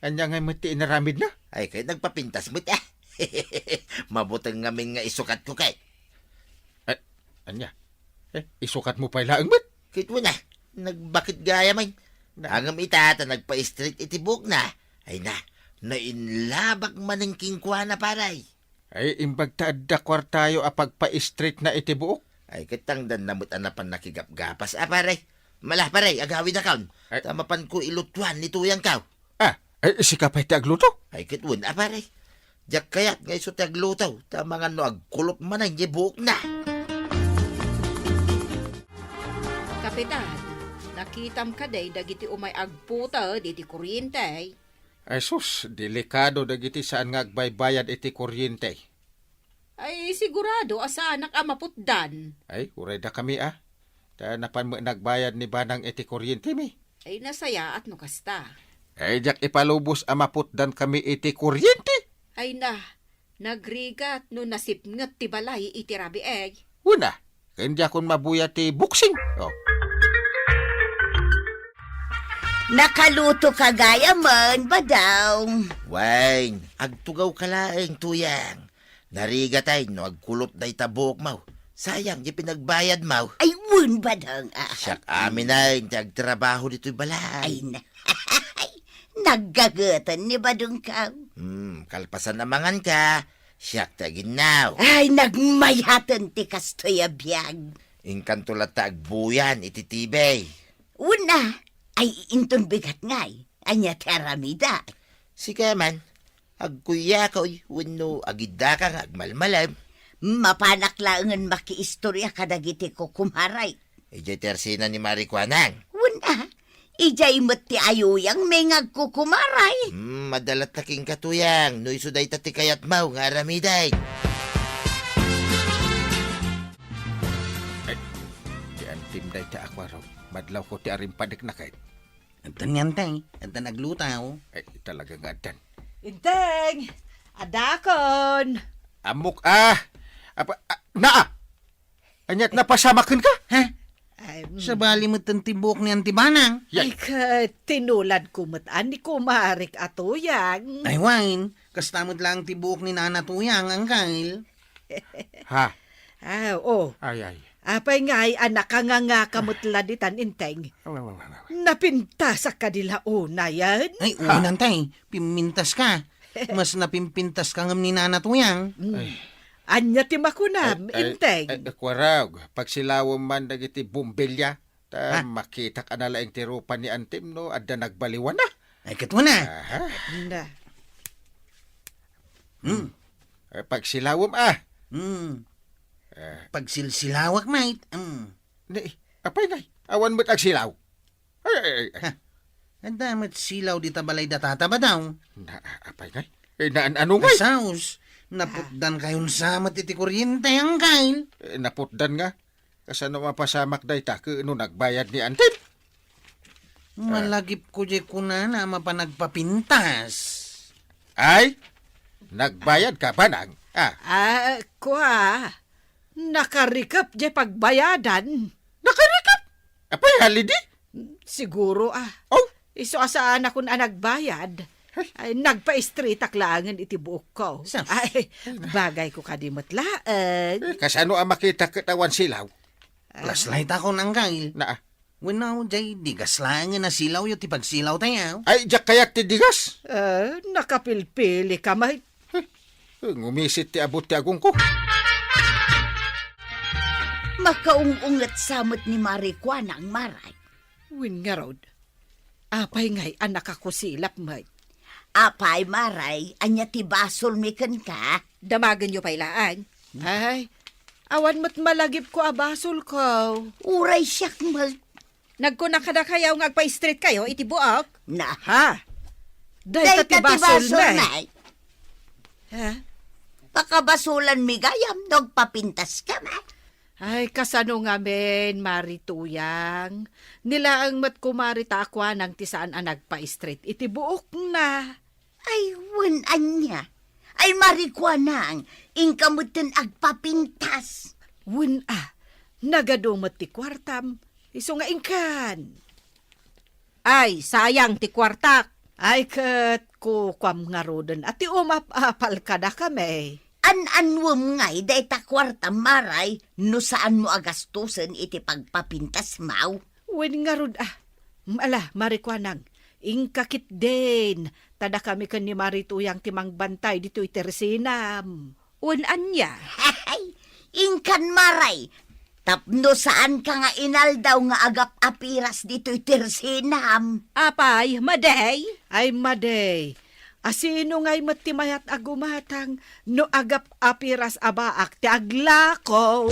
Anya ngay mati inaramid na? Ay kay nagpapintas mo ta. Mabutang ngamin nga isukat ko kay. Anya? Isukat mo pa'y laang mat? Kit mo na, nagbakit gaya man. Hangam itata nagpa-street itibok na. Ay nainlabak man ng kingkwa na paray. Ay, imbag taadda kwartayo apagpa-street na itibuok. Ay katangdan namut anapan nakigapgapas paray. Malah paray, agawid na kaon. Ay. Tamapan ko ilutuan ni tuyang kaw. Si kapay ti agluto? Ay kitwon paray. Jak kayat nga iso taglutaw. Tama nga no agkulop man ang buok na. Kapitan, nakitam ka day dagiti umay agputa diti kuryente. Ay sus, delikado dagiti saan nga agbaybayad iti kuryente. Ay sigurado asa anak amaputdan. Ay, uray da kami napan mo nagbayad ni banang iti kuryente mi. Ay nasaya at nukasta. Ay, jak ipalubos amaputdan kami iti kuryente. Ay nagrigat no nasipngat ti balay iti rabi egg. Una, kaya akong mabuya ti buksing. Oh. Nakaluto ka gaya man ba daw? Wine, agtugaw ka laeng tuyang. Narigatay no agkulop day tabok mau. Sayang di pinagbayad mau. Ay, wun ba daw? Siyak amin ay agtrabaho dito'y Ay, balay. naggagatan ni badong ka. Kalpasan namangan ka. Siyak taginaw. Ay, nagmayatan ti kastoy abiyag. Inkanto agbuyan ititibay. Una, ay inton bigat ngay. Anya taramida. Si Kaman, agkuya ko'y wano agida ka nga agmalmalam. Mapanaklangan makiistorya kadagiti ko kumaray. Ijay tersina ni Marikwanang. Una, ijay mo't ti ayuyang may ngagkukumaray. Madalat taking katuyang. No isuday tati kayat mau nga aramiday. Di antim day ta akwaro. Madlaw ko ti arimpadek na kahit. Antan yan tay. Antan naglutaw. Ay, talaga nga dan. Inteng, adakon. Amok Anyat napasamakin ka? Ha? Ay, Sa bali mo tibok ni Antibanang. ay ka, tinulad kumataan ni kumarik atuyang. Ay wine, kastamot lang tibok ni Nana Tuyang ang kail. Ha? Ay. Apay nga ay anak ka nga kamutladitan inteng. Napinta sa kadila una yan. Ay, unan tay, pimintas ka. Mas napimpintas ka ngam ni Nana Tuyang. Anya ti makunam, inteng. Kwarag, pagsilawang man dagiti bumbilya, makita ka na laing tirupan ni Antim, no? Adda nagbaliwan na. Ay, katwa na. Aha. Na. Pagsilawang, Pagsilsilawak, mate. Apay na, awan mo't agsilaw. Ay. Ang damat silaw di tabalay datata ba daw? Apay na, ano nga? Saus, naputdan kayon sa matiti kuryente ang kail. Naputdan nga. Kasano mapasamak day ta, no nagbayad ni Antim. Malagip ko di ko na mapanagpapintas. Ay, nagbayad ka ba nang? Nakarikap di pagbayadan. Nakarikap? Apay halidi? Siguro Oh, Iso asaan ako na nagbayad. Ay, nagpa-street aklangan iti buok ko. Sas. Ay, bagay ko kadimot laag. kasano ang makita katawan silaw? Klaslight ako ng kail. Na, Winaw, jay, di gaslangan na silaw yung tipagsilaw tayo. ay, jak kayak ti digas. Nakapilpili ka, may. Ngumisit ti abot ti agong ko. Makaungungat samot ni Marikwana ang maray. Win nga rod. Apay ngay anak ako silap, may. Apay maray, anya ti basol mikan ka. Damagan nyo pailaan. Ay, Awan mo't malagip ko abasol ko. Uray siyak mal. Nagkuna ka na kayaw ngagpa-street kayo, iti buak. Na. Ha? Dahil tatibasol na eh. Ha? Pakabasulan mi gayam, nagpapintas ka ma. Ay, kasano nga men, Marituyang. Nila ang mat kumarita akwa ng tisaan ang nagpa-street. Iti buok na. Ay, wanan niya. Ay, marikwanang, ingkamutin agpapintas. Wun nagadumot ti kwartam. Iso nga ingkan. Ay, sayang ti kwartak. Ay, kat kukwam nga roden. At ti umapapal ka na kami. An-anwam ngay, day ta kwarta maray, no saan mo agastusan iti pagpapintas mau. Wun nga rod, marikwanang. Ingkakit din. Tada kami kan ni Marituyang timang bantay dito itersinam. Unan niya. Ay, ingkan maray. Tapno saan ka nga inaldaw nga agap apiras dito itersinam. Apay, maday? Ay, maday. Asino nga'y matimayat agumatang no agap apiras abaak ti aglako.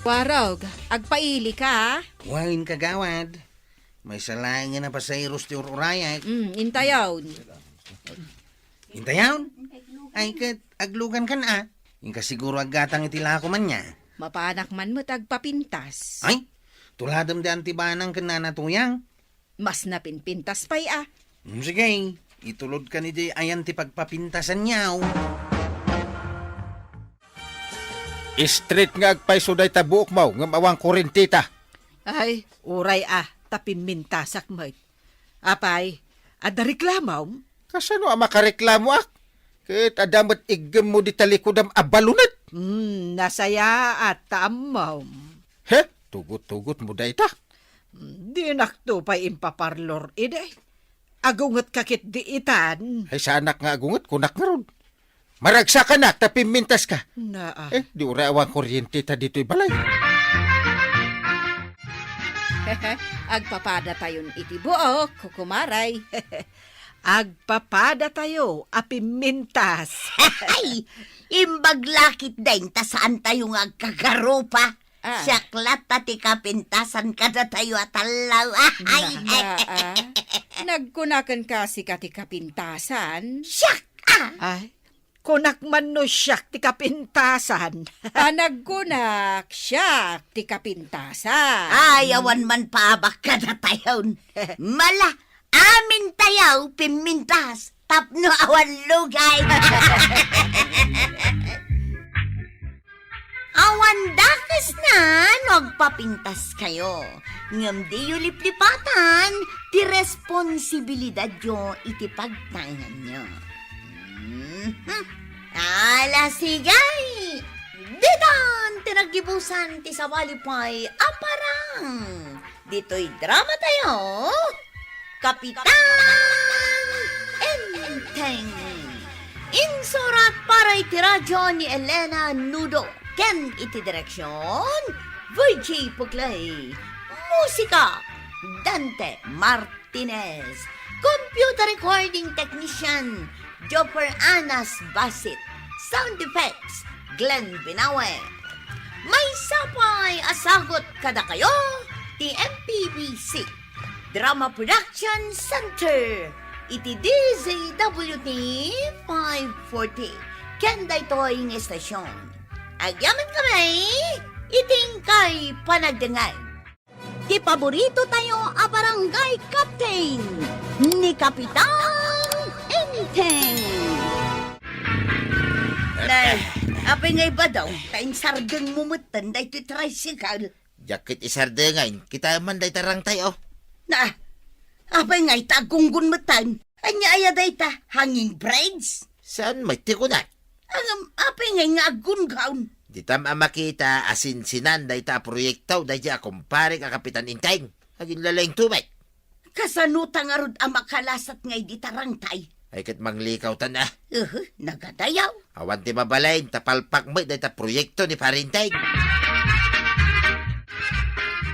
Warog, agpaili ka. Wain kagawad. May salayan nga na pasayros ti ururayag. Intayaw. Hintayaw? Ay, kat aglugan ka na. Ingka siguro aggatang itilako man niya. Mapanak man mo tagpapintas. Ay, tuladam di antibanang kananatuyang. Mas napinpintas pa'y Sige, itulod ka ni di ayan ti pagpapintasan niyaw. Street nga agpaiso day tabuok mau, nga mawang kurintita. Ay, uray tapinmintasak mo. Apay, ada reklamaw? Kasano ang makareklamo ak? Kahit adamat igam mo di talikudam abalunat. Nasaya at tamaw. He, tugot-tugot mo day ta. Di nakto pa impaparlor, ide. Agungot kakit di itan. Ay sa anak nga agungat, kunak nga ron. Maragsa ka na, tapimintas ka. Na Di ura awang kuryente ta dito'y balay. Agpapada tayon iti buok, kukumaray. Agpapada tayo, apimintas. Ay, imbaglakit din, ta saan tayo nga agkagarupa. Syaklat tati kapintasan kada tayo at alaw. Ay, Nagkunakan kasi ka ti kapintasan. syak! Ay, kunak man no siyak ti kapintasan. Nagkunak siyak ti kapintasan. Ayawan man paabak kada tayo. Mala, amin tayo, pimintas. Tapno awan lugay. Awan dakas na, nagpapintas kayo. Ngam di yu liplipatan, ti responsibilidad yo iti pagtangan nyo. Ala sigay! Ditan, tinagibusan ti sawalipay aparang. Dito'y drama tayo. Kapitan Enteng. Insurat para iti radyo ni Elena Nudo. Ken iti direksyon, VJ Puglay. Musika, Dante Martinez. Computer recording technician, Jopper Anas Basit. Sound effects, Glenn Binawe. May sapay asagot kada kayo, ti MPBC. Drama Production Center. Iti DZWT 540. Kenda ito'y ng estasyon. Agyaman kami, iting kay panagdangay. Ti paborito tayo a barangay captain ni Kapitan Enteng. Nay, apay ngay ba daw? Kain sargang mumutan dahi ti tricycle. Jakit isardengan, kita man day tarang tayo. Na, apay ngay tagunggun mutan. Anya aya dahi ta hanging braids. Saan may tikunat? Apay ngay nga agungaon. Di tam makita asin sinan day ta proyektaw day ja kumpare ka Kapitan Inteng. Agin lalayng tumay. Kasanuta nga rod ang makalasat ngay di tarangtay. Ay kat manglikaw ta na. Nagadayaw. Awan ti mabalayin tapalpak mo day ta proyekto ni Parinteng.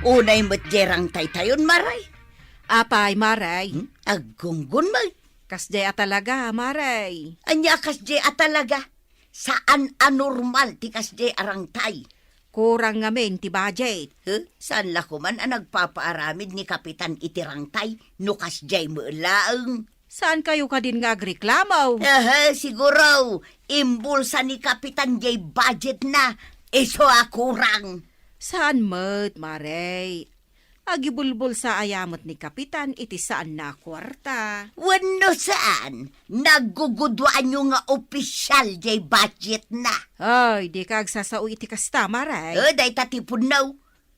Unay matjerang tay-tayon, Maray. Apay, Maray. Agunggun mo. Kasjay talaga, Maray. Anya kasje talaga. saan anormal ti kasjay arangtay? Kurang ngamin ti budget. Saan la kuman ang nagpapaaramid ni Kapitan itirangtay no kasjay mo laang? Saan kayo ka din nga agreklamaw? Siguro, imbulsa ni Kapitan jay budget na. Iso akurang. Saan mat, Maray? Agibulbul sa ayamot ni Kapitan, iti saan na kwarta. Wano saan? Nagugudwaan nyo nga opisyal jay budget na. Ay, di ka agsasao iti kasta, Maray. Day tatipon naw.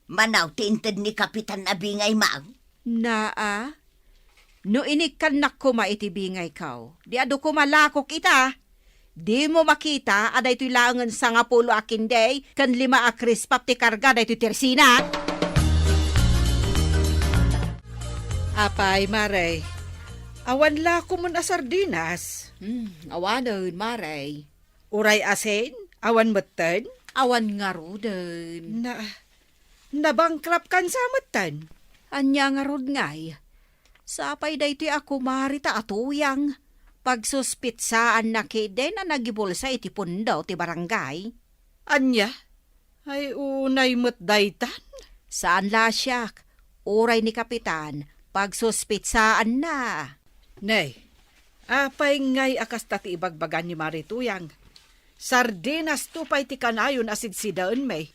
Manaw tinted ni Kapitan Abingay Mau. Naa? No inikan na kuma iti bingay kaw. Di ado kumalakok ita. Di mo makita, aday to'y langan sa nga pulo akin day, kan 5 akris pap ti karga, day to'y tersina. Apay, Maray. Awan la ko mun a sardinas. Awanon, Maray. Uray asin? Awan matan? Awan nga rodon. Nabangkrap kan sa matan? Anya nga rod ngay. Sapay daytoy ako marita atuyang. Pagsuspitsaan na kide na nagibulsa iti pundaw ti barangay. Anya? Ay unay mat daytan? Saan la siyak? Uray ni Kapitan, pagsuspitsaan na. Nay, apay ngay akas tati ibagbagan ni Marituyang. Sardinas tupay ti kanayon asid sidaan may.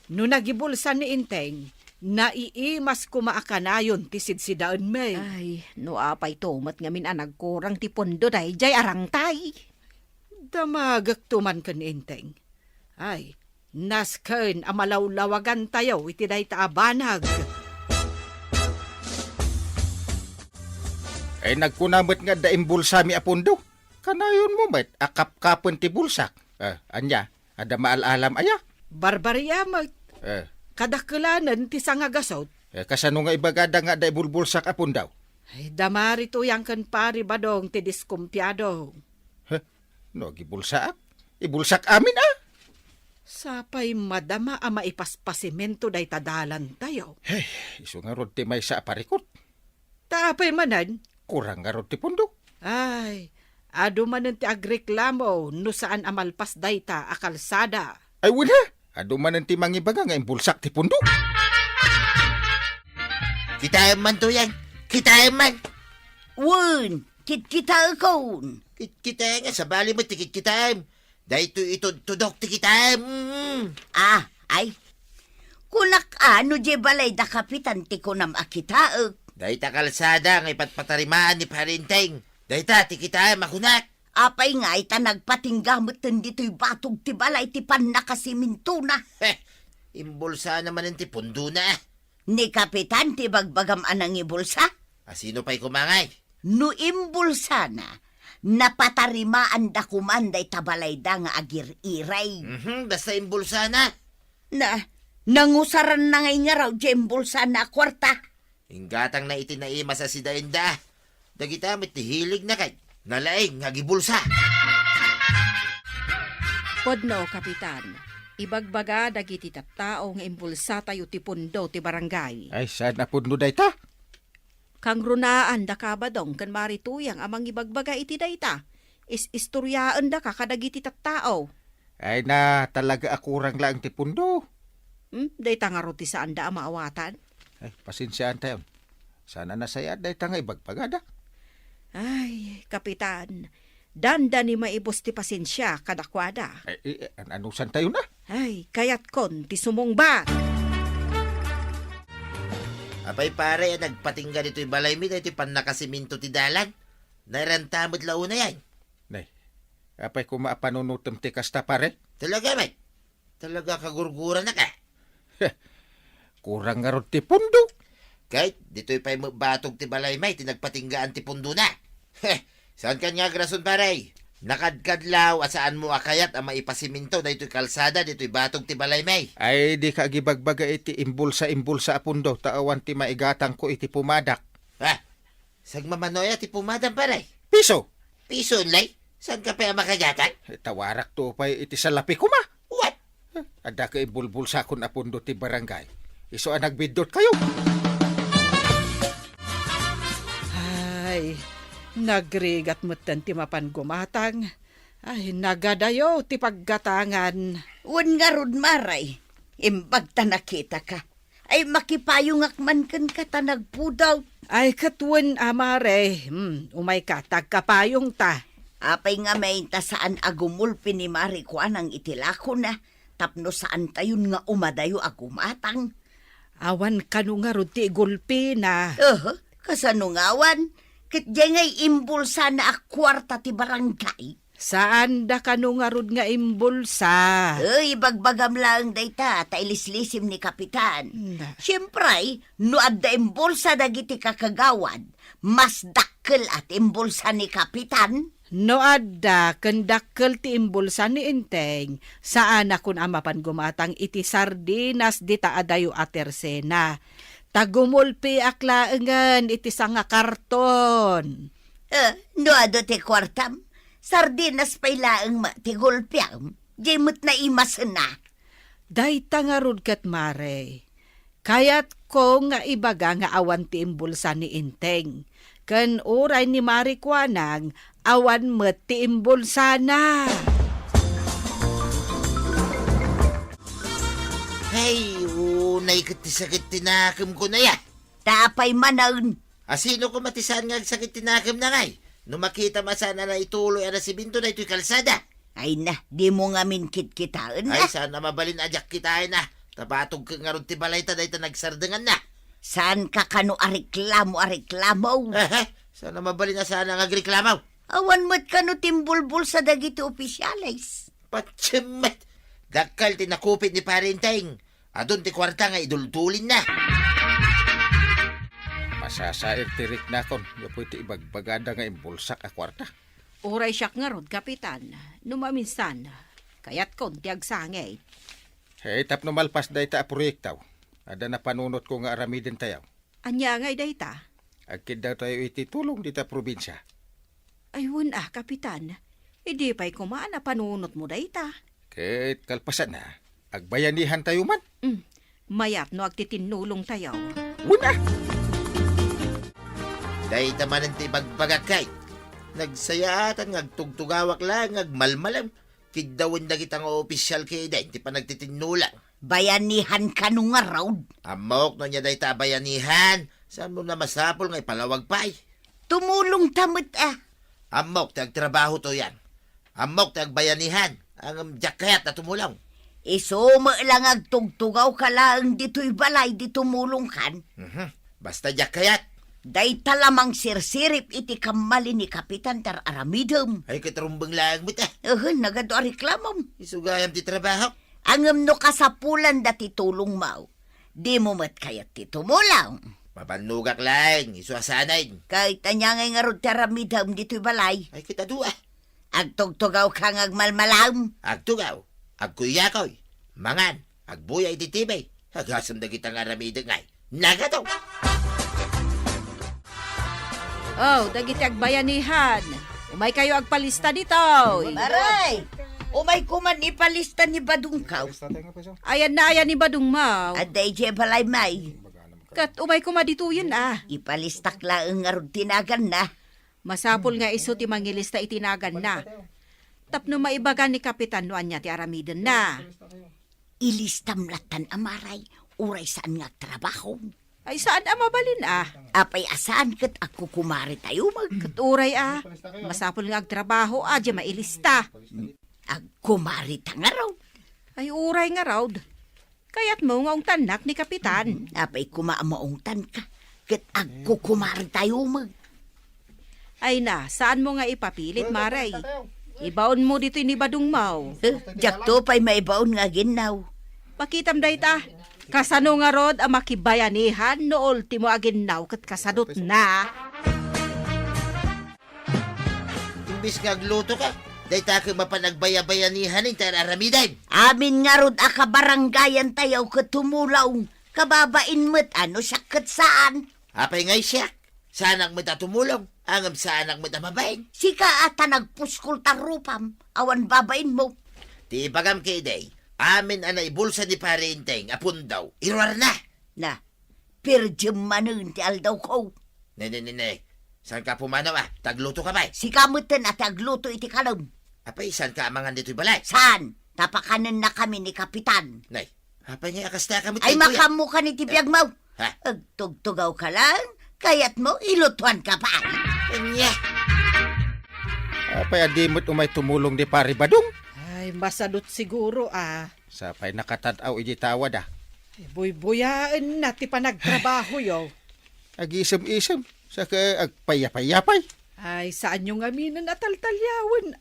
No nagibulsa ni Inteng, naiimas kumaakanayon ti sidsidaan may. Ay, no apay tomat ngamin nagkurang ti pondo day jay arangtay. Damagak tuman kan Inteng. Ay, nasken amalawlawagan tayo iti day taabanag. Ay nagkunamot nga da imbulsa mi apundo. Kanayon mo met, akap-kapon ti bulsak. Anya, ada maalalam aya. Barbarya mag. Kadakulanan ti sangagasot. Kasano nga ibagada nga da ibulbulsak apundaw? Ay, damari to yang kan pari badong ti diskumpyado. No, gibulsak? Ibulsak amin Sapay madama ama ipaspasimento day tadalan tayo. Hey, iso nga rod ti may sa aparikot. Tapay manan? Kurang nga rod ti pundo. Ay, ado manan ti agreklamo no saan amalpas dayta a kalsada. Ay wala, ado man ti mangibaga nga imbulsak ti pundo. Kita man to yan. Kita man. Wun, kita akon. Kita nga sa bali mo tikit kita. Dahil ito tudok ti kita. Ay. Kunak ano je balay da Kapitan ti kunam akitaag. Dahil ta kalsada nga ipatpatarimaan ni Parinteng. Dahil ta ti kita makunak. Apay nga ita nagpatinggamot dito'y batog ti balay ti panakasiminto na. Imbulsa naman ti pundo na. Ni Kapitan ti bagbagam anang ibulsa? Sino pa'y kumangay? No imbulsa na, napatarimaan da kumanday tabalay da nga agir-iray. Basta imbulsa na. Nangusaran na ngay nga raw di imbulsa na kwarta. Inggatang na itinaima sa sidainda. Dagita mit hilig na kay. Nalaing nga gibulsa. Podno, Kapitan. Ibagbaga dagiti tattao nga imbulsa tayo ti pundo ti barangay. Ay, saan na pundo day ta? Kang runaan da kabadong kan marituyang amang ibagbaga iti dayta. Istoryaan da ka kadagiti tattao. Ay na talaga akurang lang ti pundo. Dayta nga roti saan da maawatan? Ay, pasinsyahan tayo. Sana nasaya day ta nga ibagbagada. Ay, Kapitan, danda ni maibos ti pasensya kadakwada. Ay, anusan tayo na? Ay, kayat kon ti sumungbat. Apay pare, nagpatingga dito'y balay mi, dito'y panakasiminto ti dalan. Nairantamot launa yan. Nay, apay kumaapanunutom ti kasta pare? Talaga, may. Talaga kagurgura na ka. Kurang nga ron ti pundo. Kahit dito'y pa'y batog ti balay may, tinagpatinggaan ti pundo na. Saan ka nga grason pare? Nakadkadlaw, asaan mo akayat ang maipasiminto, dito'y kalsada, dito'y batog ti balay may. Ay, di ka gibagbaga iti imbulsa apundo, taawan ti maigatang ko iti pumadak. Sagmamanoya ti pumadang pare. Piso! Piso lay? Saan ka pa makagatan? Tawarak to pa'y iti salapi kuma. What? Ada ka ibulbulsa kun apundo ti barangay. Iso ang nagbidot kayo. Ay, nagrigat mo ti mapan gumatang. Ay, nagadayo ti paggatangan. Wan nga rod maray. Imbag ta nakita ka. Ay makipayong akman kan ka ta nagpudaw. Ay, katwan, amare. Umay ka, tagkapayong ta. Apay nga may ta saan agumulpi ni Marikuan ang itilako na. Tapno saan tayon nga umadayo agumatang. Awan kanu nga rod ti gulpi na. Kasanungawan. Kat ngay imbulsa na akwarta ti barangay. Saan da kanu nga rod nga imbulsa? Ay, bagbagam lang dayta, tailislisim ni Kapitan. Na. Siyempre, no adda imbulsa dagiti kakagawad, mas dakkel at imbulsa ni Kapitan. No adda, kendakkel ti imbulsa ni Inteng, saan akon amapan gumatang iti sardinas di taadayo atersena. Tagumulpi aklaengan iti sanga karton. No ado ti kwartam, sardinas pa'y laang matigulpiam, jemot na imas na. Dayta nga rod kat mare. Kayat ko nga ibaga nga awan ti imbulsa ni Inteng. Ken uray ni Marikuanang awan met ti imbulsa na. Hey, unay kati sakit tinakam ko na ya. Tapay manaon. Asino ko matisan nga sakit tinakam na ngay? No makita masana na ituloy ana si Binto na ito'y kalsada. Ay na, di mo nga minkit-kitaan na. Ay, sana mabalin ajak kita na. Tapatog ka nga ron ti balay ta dahi ta nagsardangan na. Saan ka kano areklamo? Sana mabalin na sana nga reklamaw. Awan mo't kano timbulbul sa dagiti opisyalis. Patsymet. Dakal tinakupit ni Parinteng. Adun ti kwarta nga idultulin na. Masasair tirik na kon. Yapoy ti ibagbagada nga imbulsak a kwarta. Uray siyak nga rod, Kapitan. Numaminsan, kayat kon ti agsangay. Hey, tapno malpas day ta a proyektaw. Ada na panunot ko nga aramidin tayaw. Anya ngay dayta? Agkid daw tayo ititulong dita probinsya. Ayun Kapitan. Hindi pa'y kumaan na panunot mo dayta. Kahit kalpasan na, agbayanihan tayo man. Mayat no agtitinulong tayo. Una! Dahi tamanan ti bagbagakay. Nagsayatan, ngagtugtugawak lang, ngagmalmalam. Kidawin na kitang opisyal kay dahi, ti pa nagtitinulang. Bayanihan ka nung nga raw. Amok no niya dahi ta bayanihan. Saan mo na masapol ngay palawag pa'y? Tumulong tamot Amok, tagtrabaho to yan. Amok, tagbayanihan. Ang jakayat na tumulong. Isuma lang agtugtugaw ka lang dito'y balay, di tumulong kan. Basta jakayat. Day talamang sirsirip iti kamali ni Kapitan tar aramidom. Ay katarumbang lang mo ta. Nagado a reklamom. Isugayam ti trabaho. Angam no kasapulan dati tulong mau. Di mo mat kayat ti tumulaw. Mapanugak lang, isuasanayin. Kahit anyangay nga rod taramidom dito'y balay. Ay kita dua. Agtugtugaw ka ngagmalmalam. Agtugaw, agkuyakoy, mangan, agbuyay titibay. Hagasam na kitang aramidang ngay. Nagataw. Oh, dagiti agbayanihan. Umay kayo agpalista dito. Maray! Umay kuman ipalista ni Badungkaw. Ayan ni Badung Mau. Aday je balay may. Kat umay kumadituyin Ipalistak lang nga rod tinagan na. Masapol nga iso ti mangilista itinagan na. Tapno maibagan ni Kapitan no anya ti aramiden na. Ilistam latan amaray. Uray saan nga trabaho. Ay saan mabalin Apay asaan kat ako kumari tayo mag. Katuray masapol nga agtrabaho di mailista. Agkumari ta nga raw. Ay uray nga raw. Kayat mo nga ang tanak ni Kapitan. Apay kumaamaungtan ka. Kat ako kumari tayo mag. Ay saan mo nga ipapilit, Maray? Ibaon mo dito ni Badung Mau. Jakto pa'y maibaon nga ginaw. Pakitam dayta. Kasano nga rod ang makibayanihan no ultimo aginaw kat kasadot na. Imbis nga agluto ka, dahi ta ka mapanagbayabayanihan ng tararamidan. Amin nga rod akabaranggayan tayo katumulaw. Kababain mo't ano siya kat saan. Apay ngay siya, saan ang matatumulong, angam saan ang matamabain. Sika ata nagpuskul tarupam. Awan babain mo. Ti bagam kay day, amin anay bulsa ni Parinteng, apun daw, irwar na. Na, pirjum manun ti aldaw ko. Ne, saan ka pumanaw tagluto ka ba? Si kamutan at agluto iti kalam. Apay, saan ka amangan dito'y balay? Saan? Tapakanan na kami ni Kapitan. Nay, apay nga akas na kami Ay tayo, kuya. makamu ka ni Tipyag mo. Ha? Agtugtugaw ka lang, kaya't mo ilutuan ka pa. Anya. Apay adimot umay tumulong di pari badong. Ay, masadot siguro Sapay nakatadaw iji tawad ah. Ay, buy-buyaan na ti panagtrabaho yo. Agisem-isem. Saka agpayapay-yapay. Ay, saan yung aminan at taltalyawan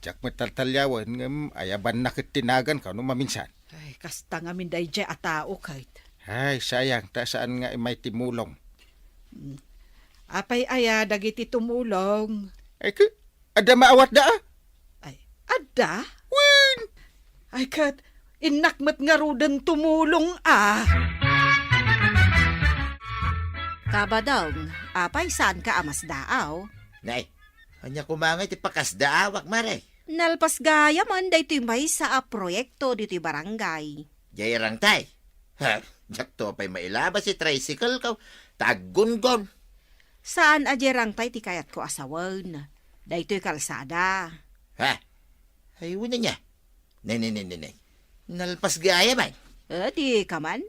Jak mataltalyawan ngam ayaban nakitinagan ka no maminsan. Ay, kasta nga min day jay atao kahit. Ay, sayang. Ta saan nga may timulong. Apay dagiti tumulong. Ay, ada maawat da ah. Ay, ada? Wen! Ay, kat, inakmat nga rudan tumulong Kabadong, apay saan ka amas daaw? Nay, anya kumangay ti pakasdaawak maray. Nalpas gaya man daytoy may sa proyekto dito'y barangay. Jayarang tay. Ha? Jak to pa'y mailabas si tricycle ka. Taggungon. Saan ajerang tay ti kayat ko asawan? Daytoy kalsada. Ha? Ay, una niya. Nay. Nalpas gaya ba? Di ka man?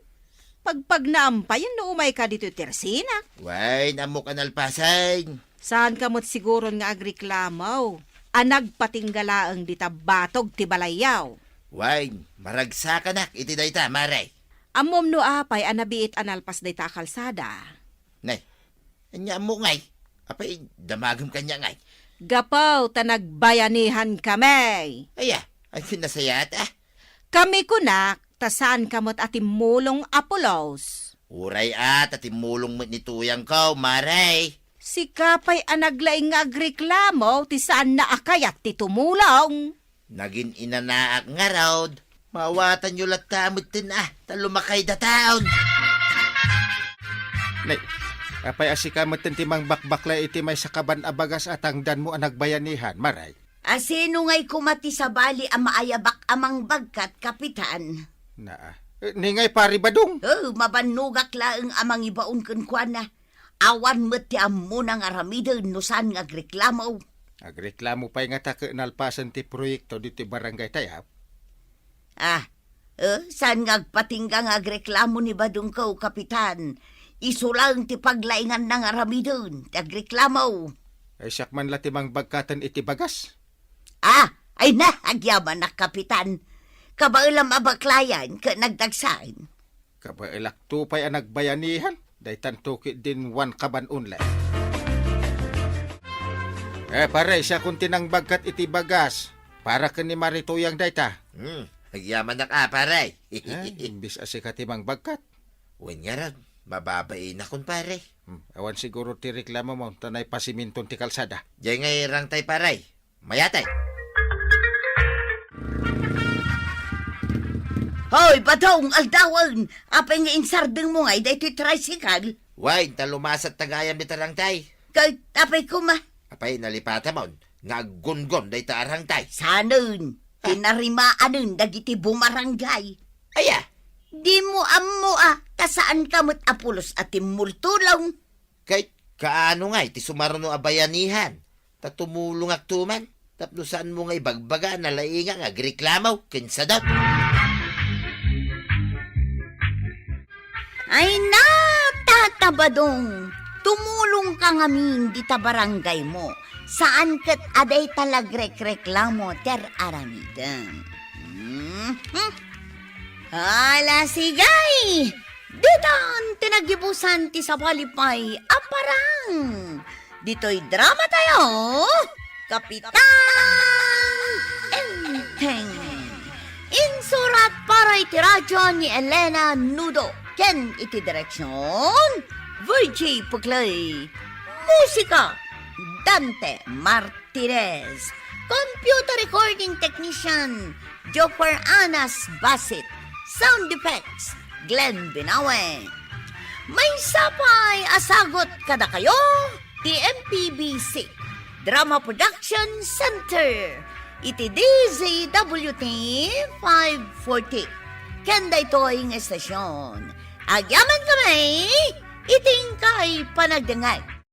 Pagpag naampayan no umay ka dito'y tersina. Way, namok analpasan. Saan kamot siguro nga agreklamaw? Nagpatinggalaang di tabatog ti balayaw. Way, maragsa ka nak. Iti dayta, maray. Amom no apay anabiit analpas day ta kalsada. Nay, anya mo ngay. Apay, damagam kanya ngay. Gapaw ta nagbayanihan kami. Aya, ay sinasayat Kami kunak, ta saan kamot atimulong Apolos. Uray at timulong mo ni tuyang ko, maray. Si kapay anaglaing nga agreklamo ti saan na akayat ti tumulong. Naging inanaak nga raw. Mawatan nyo latamot tin talumakay da taon. Nay, apay asikamat timang bakbakla iti may sakaban abagas at angdan mo ang nagbayanihan, maray. Asino nga'y kumati sa bali ang maayabak amang bagkat, Kapitan. Ningay pari badong. Mabanugak laeng amang ibaon kunkwan na. Awan mo ti amo ng aramidon no saan nga agreklamo. Agreklamo pa'y nga taka nalpasan ti proyekto dito barangay tayap. Saan nga agpatingga nga agreklamo ni badong ko, Kapitan? Isulang ti paglaingan ng aramidon, ti agreklamo. Ay siyak man latimang bagkatan iti bagas. Ay na, agyaman na, Kapitan. Kabailam abaklayan ka nagdagsain. Kabailak tupay ang nagbayanihan. Daytan tuki din wan kaban unlay. Pare, siya kung tinang bagkat iti bagas. Para ka ni Marituyang dayta. Nagyaman na ka, paray. Imbis asikatimang bagkat. Wen nga raw, mababain na kun pare. Awan siguro ti reklamo mo, tanay pasiminton ti kalsada. Diyan nga irang tay paray. Mayatay. Hoy, Badong, aldawan! Apay nga insardeng mo ngay, dahito tricycle. Way, talumasat tagayam bitarang tay. Kay, apay kuma. Apay, nalipata mo. Ngagungon, day taarang tay. Sanon, tinarimaan dagiti bumarangay. Aya, Di mo amo tasaan kamot Apolos at timultulong. kahit kaano nga, ti sumaruno abayanihan. Tatumulong aktuman. Tapno saan mo nga ibagbaga na lainga nga agreklamaw, kinsadot. Ay na, Tata Badong, tumulong ka ngamin di ta barangay mo. Saan kat aday talagreklamo ter aramidang. Hala sigay! Ditan tinagibusan ti sa palipay aparang. Dito'y drama tayo, Kapitan Enteng. Insurat para iti radyo ni Elena Nudo. Ken iti direksyon, VJ Puglay. Musika, Dante Martinez. Computer recording technician, Joker Anas Basit. Sound effects, Glenn Binawe. May sapay asagot kada kayo, TMPBC, Drama Production Center. Iti DZWT 540. Kenda ito'y estasyon. Agyaman kami, iting kay panagdangay.